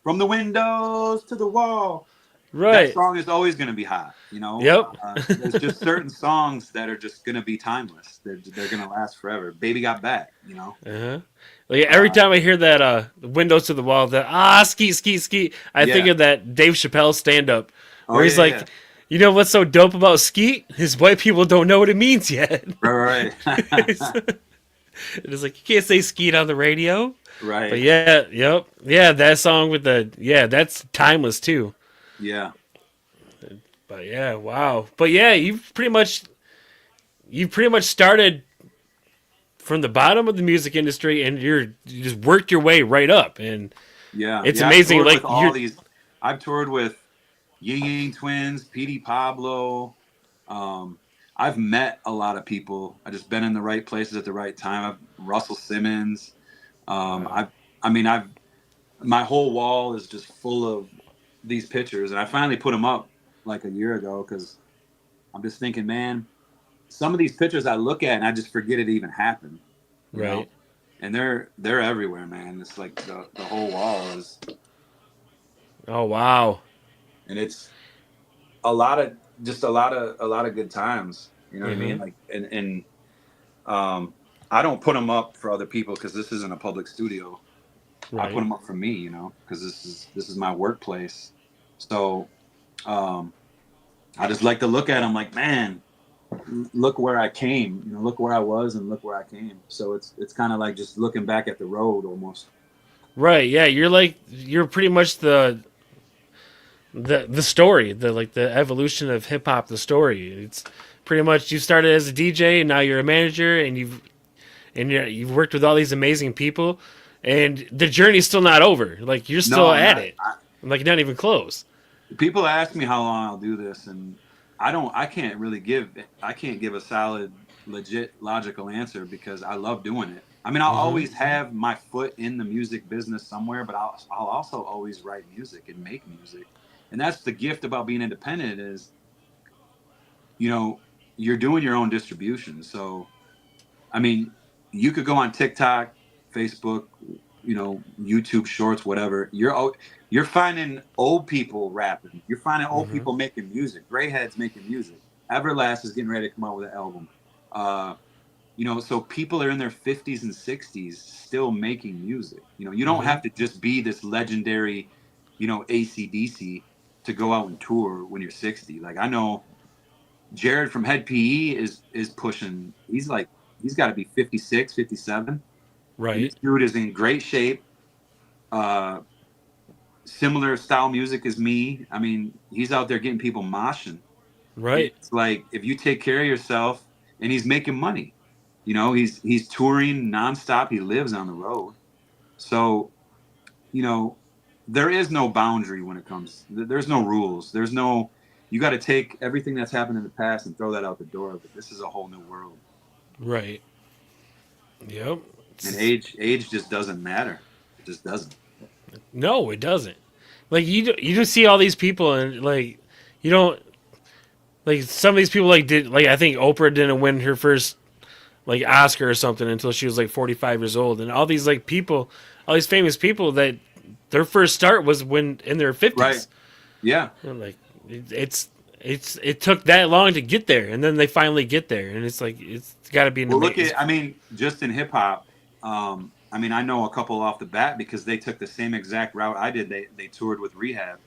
from the windows to the wall. That Right. song is always gonna be hot. Yep. There's just certain songs that are just gonna be timeless. They're gonna last forever. Baby Got Back. Uh-huh. Like every time I hear that windows to the wall, that skeet skeet skeet, I think Yeah. of that Dave Chappelle stand up Oh where he's yeah, yeah. like, you know what's so dope about skeet? His white people don't know what it means yet. Right, right. It's like you can't say skeet on the radio. Right. But yeah, yep. Yeah, that song with that's timeless too. Yeah. But yeah, wow. But yeah, you pretty much started from the bottom of the music industry and you just worked your way right up, and Yeah. it's Yeah, amazing. Like I've toured with Ying Yang Twins, Petey Pablo. I've met a lot of people. I just been in the right places at the right time. Russell Simmons. I've my whole wall is just full of these pictures, and I finally put them up like a year ago because I'm just thinking, man, some of these pictures I look at and I just forget it even happened. You know, right. and they're everywhere, man. It's like the whole wall is, Oh wow. and it's a lot of good times. You know what I mean? Mm-hmm. Like, and I don't put them up for other people because this isn't a public studio. I put Right. them up for me, because this is my workplace. So I just like to look at them like, man, look where I came. Look where I was and look where I came. So it's kind of like just looking back at the road almost. Right. Yeah, you're pretty much the story, the evolution of hip hop, the story. It's pretty much you started as a DJ and now you're a manager, and you've worked with all these amazing people, and the journey's still not over. Like you're still No, at it. Like not even close. people ask me how long I'll do this, and I can't give a solid, legit, logical answer because I love doing it. I mean, I'll Mm-hmm. always have my foot in the music business somewhere, but I'll also always write music and make music. And that's the gift about being independent is, you're doing your own distribution. So, I mean, you could go on TikTok, Facebook, YouTube Shorts, whatever. You're finding old people rapping. You're finding old Mm-hmm. people making music. Gray heads making music. Everlast is getting ready to come out with an album. So people are in their 50s and 60s still making music. You don't Mm-hmm. have to just be this legendary, AC/DC to go out and tour when you're 60. Like I know Jared from Head PE is pushing. He's got to be 56, 57. And this Right. dude is in great shape. Uh, Similar style music as me. I mean, he's out there getting people moshing. Right. It's like if you take care of yourself, and he's making money. He's touring nonstop. He lives on the road. So, you know, there is no boundary when it comes. There's no rules. There's no. You got to take everything that's happened in the past and throw that out the door. But this is a whole new world, Right. Yep. and age just doesn't matter. It just doesn't. No, it doesn't. Like you just see all these people, and like you don't like some of these people I think Oprah didn't win her first like Oscar or something until she was like 45 years old, and all these like people, all these famous people that their first start was when in their 50s. Right. Yeah. And like it took that long to get there, and then they finally get there, and it's like it's got to be an Well, look amazing. at, I mean, just in hip hop, I mean, I know a couple off the bat because they took the same exact route I did. They toured with Rehab,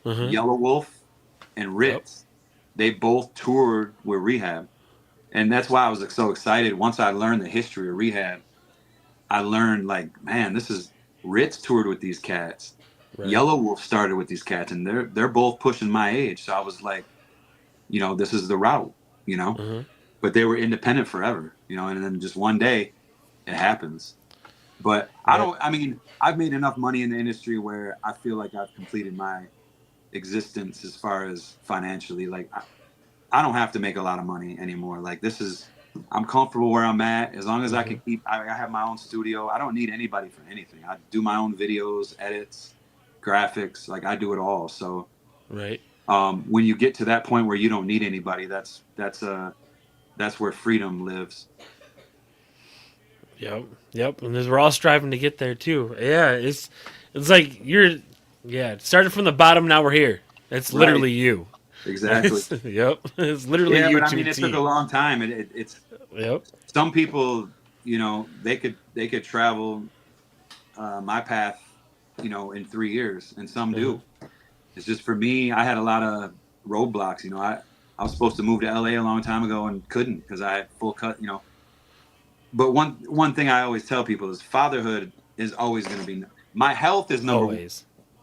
Yellow Wolf, and Ritz. They both toured with Rehab, and that's why I was so excited. Once I learned the history of Rehab, I learned like, man, this is Ritz toured with these cats. Right. Yellow Wolf started with these cats, and they're both pushing my age. So I was like, this is the route, But they were independent forever, and then just one day it happens. But I mean, I've made enough money in the industry where I feel like I've completed my existence as far as financially. Like, I don't have to make a lot of money anymore. Like, I'm comfortable where I'm at. As long as I can I have my own studio. I don't need anybody for anything. I do my own videos, edits, graphics. Like, I do it all. So, Right. When you get to that point where you don't need anybody, that's where freedom lives. Yep. And we're all striving to get there too. Yeah, it's like it started from the bottom. Now we're here. It's literally you. Exactly. Yep. It's literally you. Yeah, but I mean, it took a long time. It's some people, they could travel my path, in 3 years, and some do. It's just for me, I had a lot of roadblocks. I was supposed to move to LA a long time ago and couldn't because I had full cut. But one thing I always tell people is fatherhood is always going to be. My health is number one.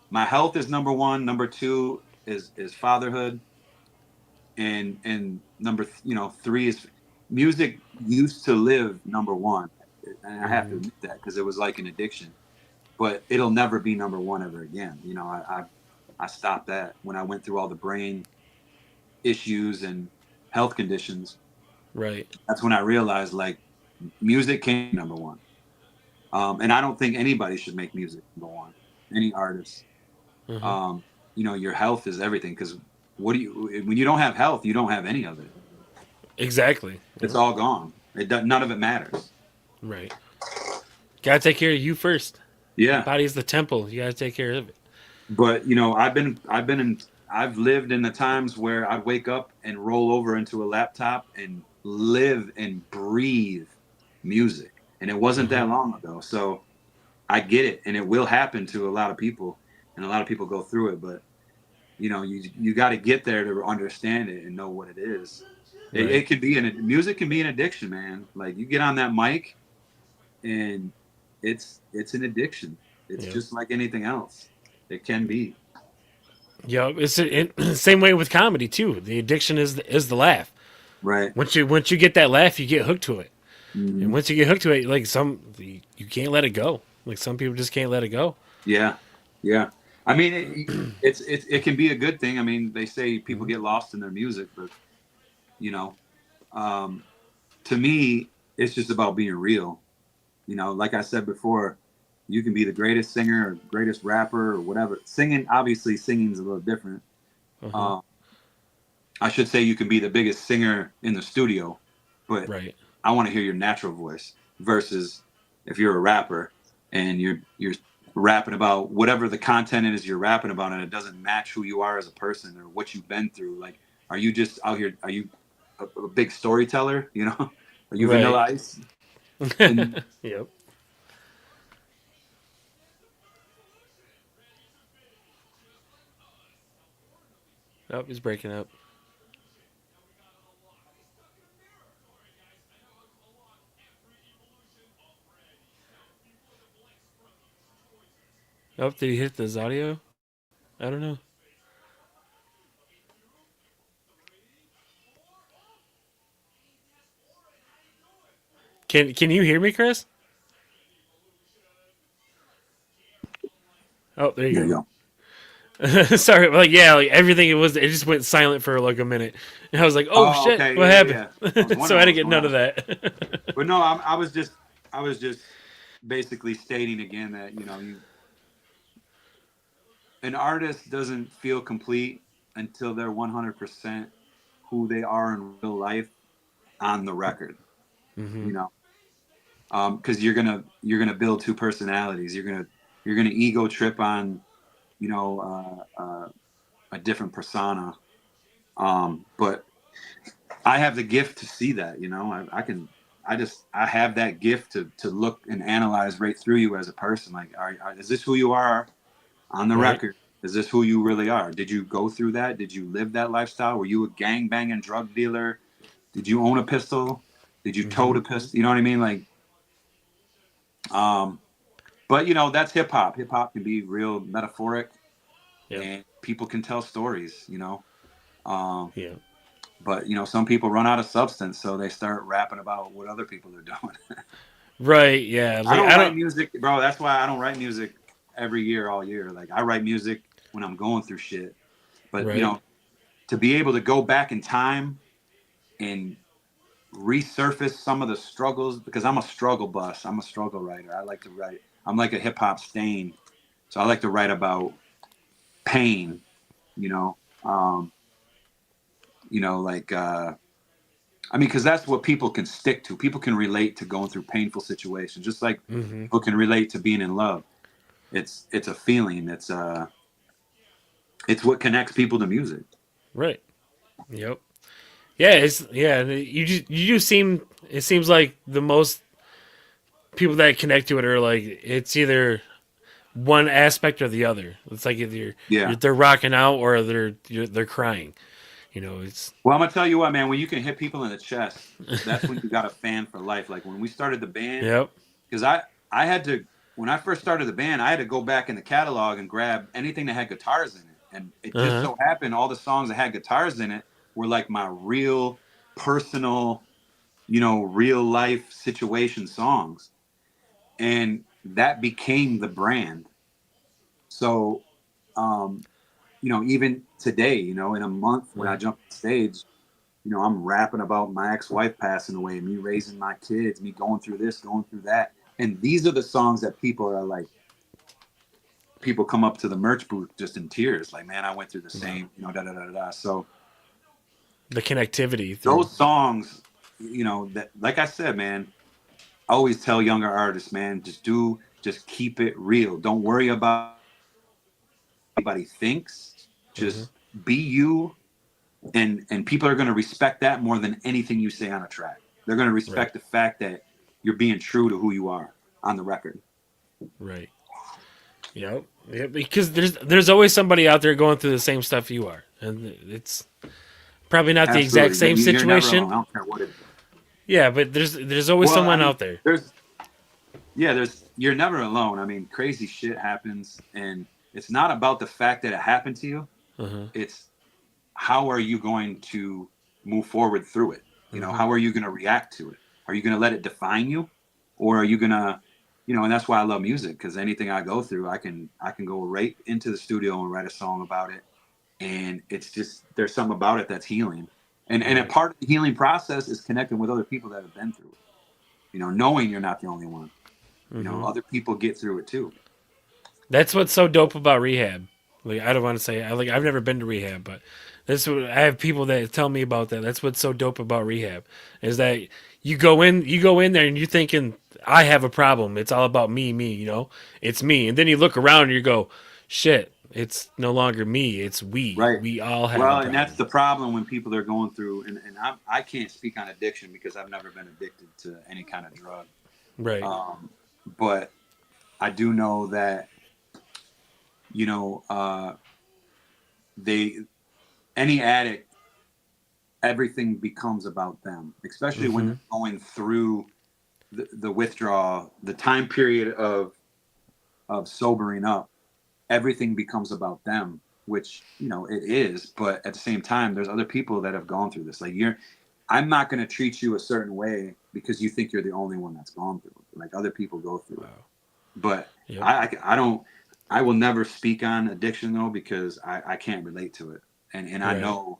My health is number one. Number two is fatherhood, and number three is music. Used to live number one, and I have to admit that because it was like an addiction. But it'll never be number one ever again. I stopped that when I went through all the brain issues and health conditions. Right. That's when I realized like music came number one. And I don't think anybody should make music number one. Any artist. Your health is everything because when you don't have health, you don't have any of it. Exactly. It's all gone. None of it matters. Right. Gotta take care of you first. Yeah. Your body's the temple. You gotta take care of it. But I've lived in the times where I'd wake up and roll over into a laptop and live and breathe music. And it wasn't that long ago. So I get it. And it will happen to a lot of people. And a lot of people go through it. But, you got to get there to understand it and know what it is. Right. It could be music can be an addiction, man. Like you get on that mic and it's an addiction. It's just like anything else. It can be. Yeah, it's the same way with comedy too. The addiction is the laugh. Right. Once you get that laugh, you get hooked to it. And once you get hooked to it, like you can't let it go. Like some people just can't let it go. Yeah. I mean, it can be a good thing. I mean, they say people get lost in their music, but to me, it's just about being real. Like I said before, you can be the greatest singer or greatest rapper or whatever. Obviously, singing's a little different. I should say you can be the biggest singer in the studio, but I want to hear your natural voice versus if you're a rapper and you're rapping about whatever the content is you're rapping about and it doesn't match who you are as a person or what you've been through. Like, are you just out here? Are you a big storyteller? Are you Vanilla Ice? Yep. Oh, he's breaking up. Oh, did he hit this audio? I don't know. Can you hear me, Chris? Oh, there you go. Sorry, like everything it just went silent for like a minute, and I was like, "Oh shit, okay. what happened?" Yeah. So I didn't get none of that. But no, I was just basically stating again that an artist doesn't feel complete until they're 100% who they are in real life on the record. Because you're gonna build two personalities. You're you're gonna ego trip on, a different persona. But I have the gift to see that, I have that gift to look and analyze right through you as a person. Like, is this who you are on the Right. record? Is this who you really are? Did you go through that? Did you live that lifestyle? Were you a gang banging drug dealer? Did you own a pistol? Did you tote a pistol? You know what I mean? Like, um, but that's hip hop. Hip hop can be real metaphoric, Yep. and people can tell stories. Um, Yeah. but some people run out of substance, so they start rapping about what other people are doing. Right. Yeah. I Like don't I write don't. music, bro. That's why I don't write music every year, all year. Like, I write music when I'm going through shit. But Right. to be able to go back in time and resurface some of the struggles, because I'm a struggle bus. I'm a struggle writer. I like to write. I'm like a hip hop stain, so I like to write about pain. You know, um, like I mean, because that's what people can stick to. People can relate to going through painful situations, just like people can relate to being in love. It's a feeling. It's what connects people to music. Right. Yep. Yeah. You seem. It seems like the most people that connect to it are like it's either one aspect or the other. It's like either Yeah. they're rocking out or they're crying. It's Well, I'm gonna tell you what, man. When you can hit people in the chest, that's when you got a fan for life. Like when we started the band, yep. because I had to, when I first started the band, I had to go back in the catalog and grab anything that had guitars in it, and it Uh just huh. so happened all the songs that had guitars in it were like my real personal, real life situation songs, and that became the brand. So, um, even today, in a month when I Right. jump on stage, I'm rapping about my ex-wife passing away, me raising my kids, me going through this, going through that. And these are the songs that people are like, people come up to the merch booth just in tears. Like, man, I went through the Wow. same, da, da, da, da, da. So The connectivity through. those songs, that, like I said, man, I always tell younger artists, man, just keep it real. Don't worry about what anybody thinks. Hmm. Just be you. And people are going to respect that more than anything you say on a track. They're going to Right. respect the fact that you're being true to who you are on the record. Right. Yep. Yeah, because there's always somebody out there going through the same stuff you are, and it's probably not the exact Absolutely. same You're never situation. alone. I don't care what it is. Yeah, but there's always Well, I someone mean, out there. you're never alone. I mean, crazy shit happens, and it's not about the fact that it happened to you. Uh-huh. It's how are you going to move forward through it? Hmm. How are you going to react to it? Are you going to let it define you, or are you going to, and that's why I love music, because anything I go through, I can go right into the studio and write a song about it, and it's just there's something about it that's healing, and a Right. part of the healing process is connecting with other people that have been through it. Knowing you're not the only one. Hmm. Other people get through it too. That's what's so dope about rehab. Like I don't want to say I've never been to rehab, but this what I have people that tell me about that. That's what's so dope about rehab is that you go in there and you're thinking I have a problem. It's all about me. It's me, and then you look around and you go, shit, it's no longer me. It's we. Right. We all have a Well, and that's problem. the problem when people are going through, and I can't speak on addiction because I've never been addicted to any kind of drug. Right. Um, but I do know that, you know, uh, they, any addict, everything becomes about them, especially when Hmm. they're going through the withdrawal, the time period of sobering up. Everything becomes about them, which it is, but at the same time there's other people that have gone through this. Like, I'm not going to treat you a certain way because you think you're the only one that's gone through it. Like, other people go through it, Wow. but Yep. I don't, I will never speak on addiction though, because I can't relate to it, and I Right. know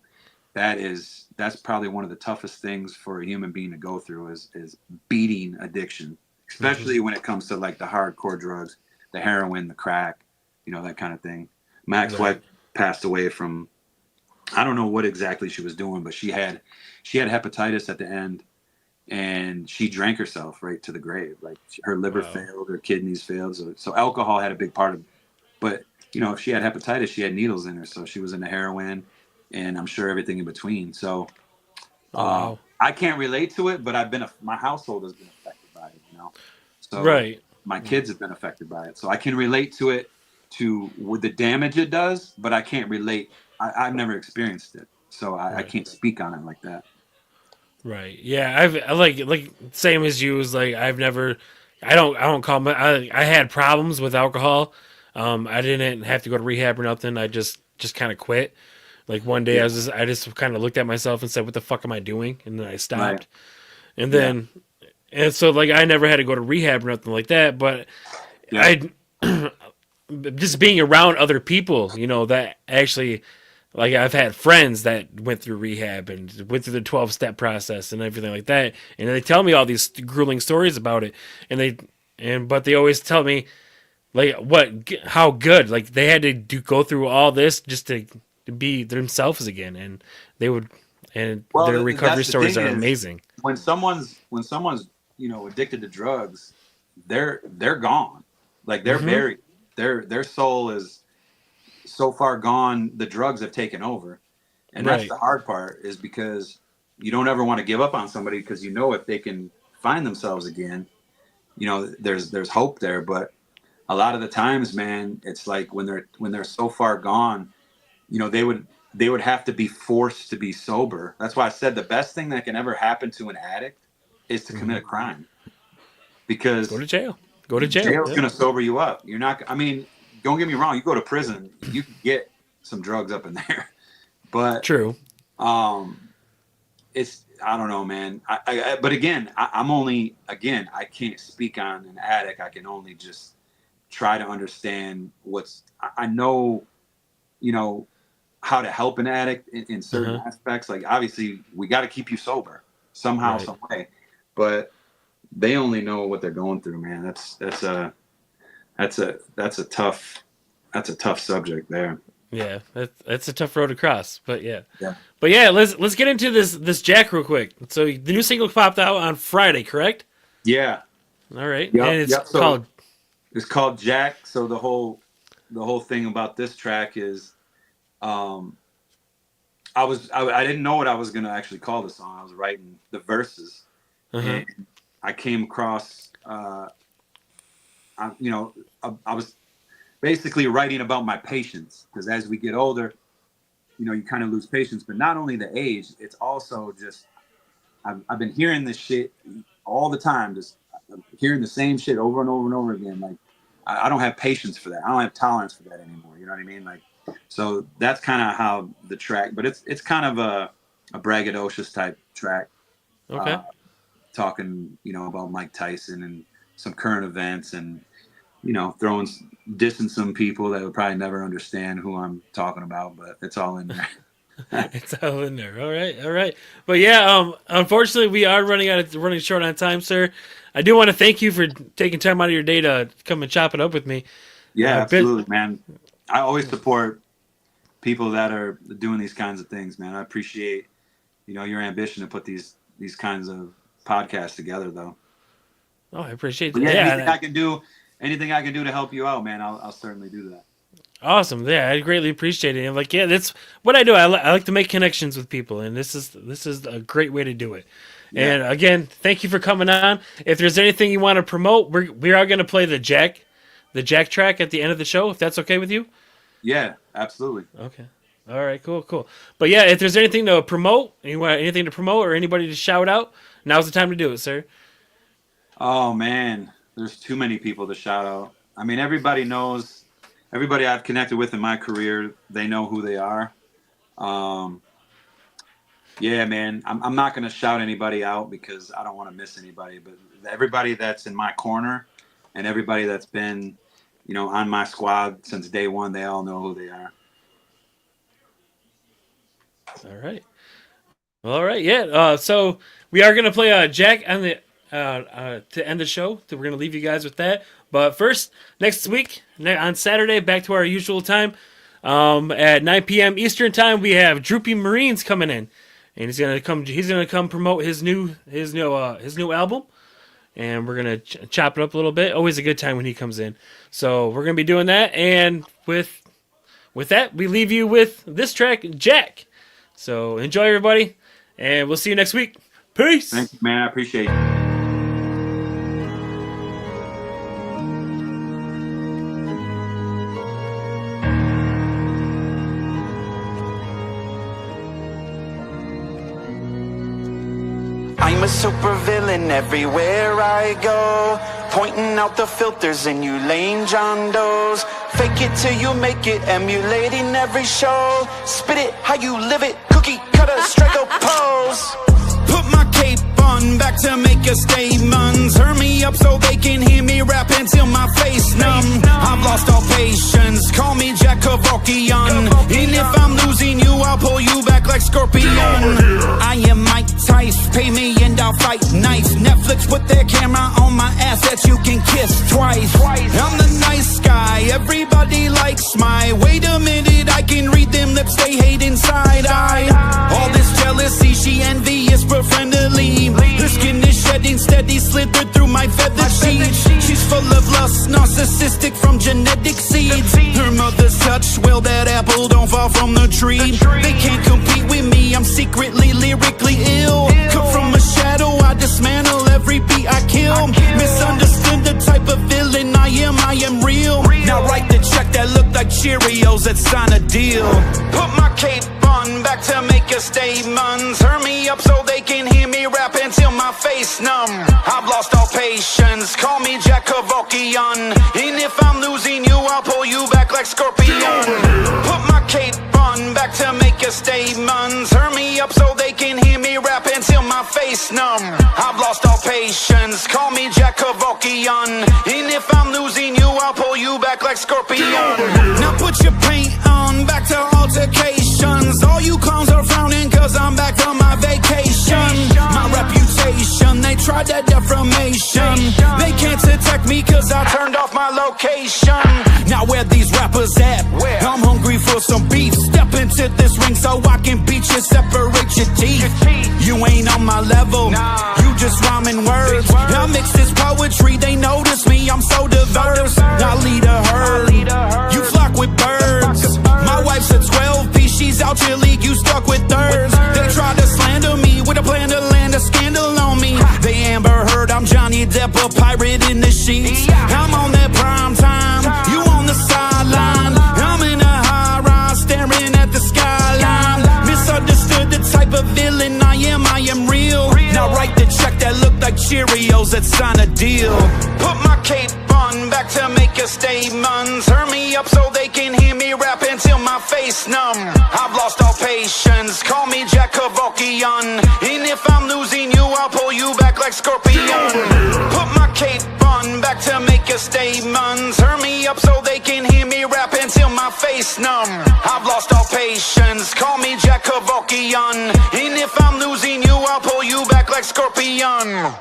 that's probably one of the toughest things for a human being to go through is beating addiction, Hmm. especially when it comes to like the hardcore drugs, the heroin, the crack, that kind of thing. My ex-wife Right. passed away from, I don't know what exactly she was doing, but she had hepatitis at the end, and she drank herself right to the grave. Like her liver Wow. failed, her kidneys failed. So alcohol had a big part of it. But, if she had hepatitis, she had needles in her. So she was into heroin and I'm sure everything in between. So Oh wow. I can't relate to it, but my household has been affected by it. So Right. my kids have been affected by it. So I can relate to it, with the damage it does, but I can't relate. I've never experienced it. So I Right. can't speak on it like that. Right. Yeah. I like same as you. Is like I've never. I don't call my. I had problems with alcohol. I didn't have to go to rehab or nothing. I just kind of quit. Like one day Yeah. I just kind of looked at myself and said, "What the fuck am I doing?" And then I Right. stopped. And Yeah. then and so like I never had to go to rehab or nothing like that. But Yeah. I just being around other people, that actually, like I've had friends that went through rehab and went through the 12-step process and everything like that, and they tell me all these grueling stories about it, but they always tell me like how good, like they had to go through all this just to be themselves again, and they would, and Well, their recovery that's the stories thing are is amazing. when someone's addicted to drugs, they're gone, like they're Hmm. buried. Their soul is so far gone. The drugs have taken over, and that's Right. the hard part. Is because you don't ever want to give up on somebody because if they can find themselves again, there's hope there. But a lot of the times, man, it's like when they're so far gone, they would have to be forced to be sober. That's why I said the best thing that can ever happen to an addict is to commit Hmm. a crime, Go because to jail. Go to jail. jail's Yep. going to sober you up. You're not. I mean, don't get me wrong. You go to prison, you can get some drugs up in there, but True. um, it's I don't know, man. But again, I can't speak on an addict. I can only just try to understand I know, you know, how to help an addict in Uh certain huh. aspects. Like obviously, we got to keep you sober somehow, Right. some way. But they only know what they're going through, man. That's a tough subject there. Yeah, that's a tough road to cross, but yeah, Yeah. let's get into this Jack real quick. So the new single popped out on Friday, correct? Yeah. All right, Yep. and it's Yep. So called. it's called Jack. So the whole thing about this track is, um, I didn't know what I was gonna actually call the song. I was writing the verses, Uh huh. and I came across, I was basically writing about my patience, because as we get older, you kind of lose patience. But not only the age, it's also just I've been hearing this shit all the time, just hearing the same shit over and over and over again. Like I don't have patience for that. I don't have tolerance for that anymore. You know what I mean? Like, so that's kind of how the track. But it's kind of a braggadocious type track, Okay. uh, talking about Mike Tyson and some current events, and dissing some people that would probably never understand who I'm talking about, but it's all in there. It's all in there. All right, all right. But yeah, unfortunately, we are running short on time, sir. I do want to thank you for taking time out of your day to come and chop it up with me. Yeah, Bit, absolutely, man. I always support people that are doing these kinds of things, man. I appreciate your ambition to put these kinds of podcasts together, though. oh, I appreciate But that. yeah, Yeah, anything I can do to help you out, man, I'll certainly do that. awesome. Yeah, I greatly appreciate it. And like, yeah, that's what I do. I like to make connections with people, and this is a great way to do it. Yeah, And again, thank you for coming on. If there's anything you want to promote, we are going to play the Jack track at the end of the show, if that's okay with you. yeah, absolutely. Okay. All right. Cool. Cool. But yeah, if there's anything to promote, anything to promote, or anybody to shout out, now's the time to do it, sir. Oh man, there's too many people to shout out. I mean, everybody I've connected with in my career, they know who they are. Um, yeah, man, I'm not gonna shout anybody out because I don't want to miss anybody. But everybody that's in my corner and everybody that's been, on my squad since day one, they all know who they are. All right. All right. Yeah. So we are gonna play Jack on the to end the show. So we're gonna leave you guys with that. But first, next week on Saturday, back to our usual time, at 9 p.m. Eastern time, we have Droopy Marines coming in. and he's gonna come promote his new album, and we're gonna chop it up a little bit. Always a good time when he comes in. So we're gonna be doing that, and with that, we leave you with this track, Jack. So enjoy, everybody, and we'll see you next week. Peace. Thank you, man. I appreciate it. I'm a supervillain everywhere I go, pointing out the filters in you lame John Does. Fake it till you make it, emulating every show. Spit it how you live it, cookie cutter, strike a pose. Put my cape on, back to make a statement. Turn me up so they can hear me rap until my face numb. I've lost all patience, call me Jack Kevorkian. And if I'm losing you, I'll pull you back like Scorpion. I am Mike Tyson, pay me and I'll fight nice. Netflix put their camera on my ass that you can kiss twice. I'm the nice guy, everybody likes my. Wait a minute, I can read them lips, they hate inside eye. All this jealousy, she envious but friendly. Her skin is shedding steady, slithered through my feather sheets. She's full of lust, narcissistic from genetic seeds. Her mother's touch, well that apple don't fall from the tree. They can't compete with me, I'm secretly lyrically ill. Come from a shadow, I dismantle every beat I kill. Misunderstood the type of villain I am real. Now write the check that look like Cheerios, let's sign a deal. Put my cape on, back to make a statement. Turn me up so they can hear me rap until my face numb. I've lost all patience, call me Jack Kevorkian. And if I'm losing you, I'll pull you back like Scorpion. Put my cape on, back to make a statement. Turn me up so they can hear me rap until my face numb. I've lost all patience, call me Jack Kevorkian. And if I'm losing you, I'll pull you back like Scorpion. Now put your paint on, back to altercations. All you clowns are frowning cause I'm back from my vacation. My reputation, they tried that defamation. They can't attack me cause I turned off my location. Now where these rappers at? I'm hungry for some beef. Step into this ring so I can beat you, separate your teeth. You ain't on my level, you just rhyming words. I mix this poetry, they notice me, I'm so diverse. I lead a herd, you flock with birds. My wife's a 12-piece, she's out your league, you stuck with theirs. They try to slander me with a plan to land a scandal on me. They Amber Heard, I'm Johnny Depp, a pirate in the sheets. I'm on that prime time, you on the sideline. I'm in a high rise, staring at the skyline. Misunderstood the type of villain I am real. Now write the check that look like Cheerios, let's sign a deal. Put my cape on, back to make a statement. Turn me up so they can hear me rap until my face numb. I've lost all patience, call me Jack Kevorkian. And if I'm losing you, I'll pull you back like Scorpion. Put my cape on, back to make a statement. Turn me up so they can hear me rap until my face numb. I've lost all patience, call me Jack Kevorkian. And if I'm losing you, I'll pull you back like Scorpion.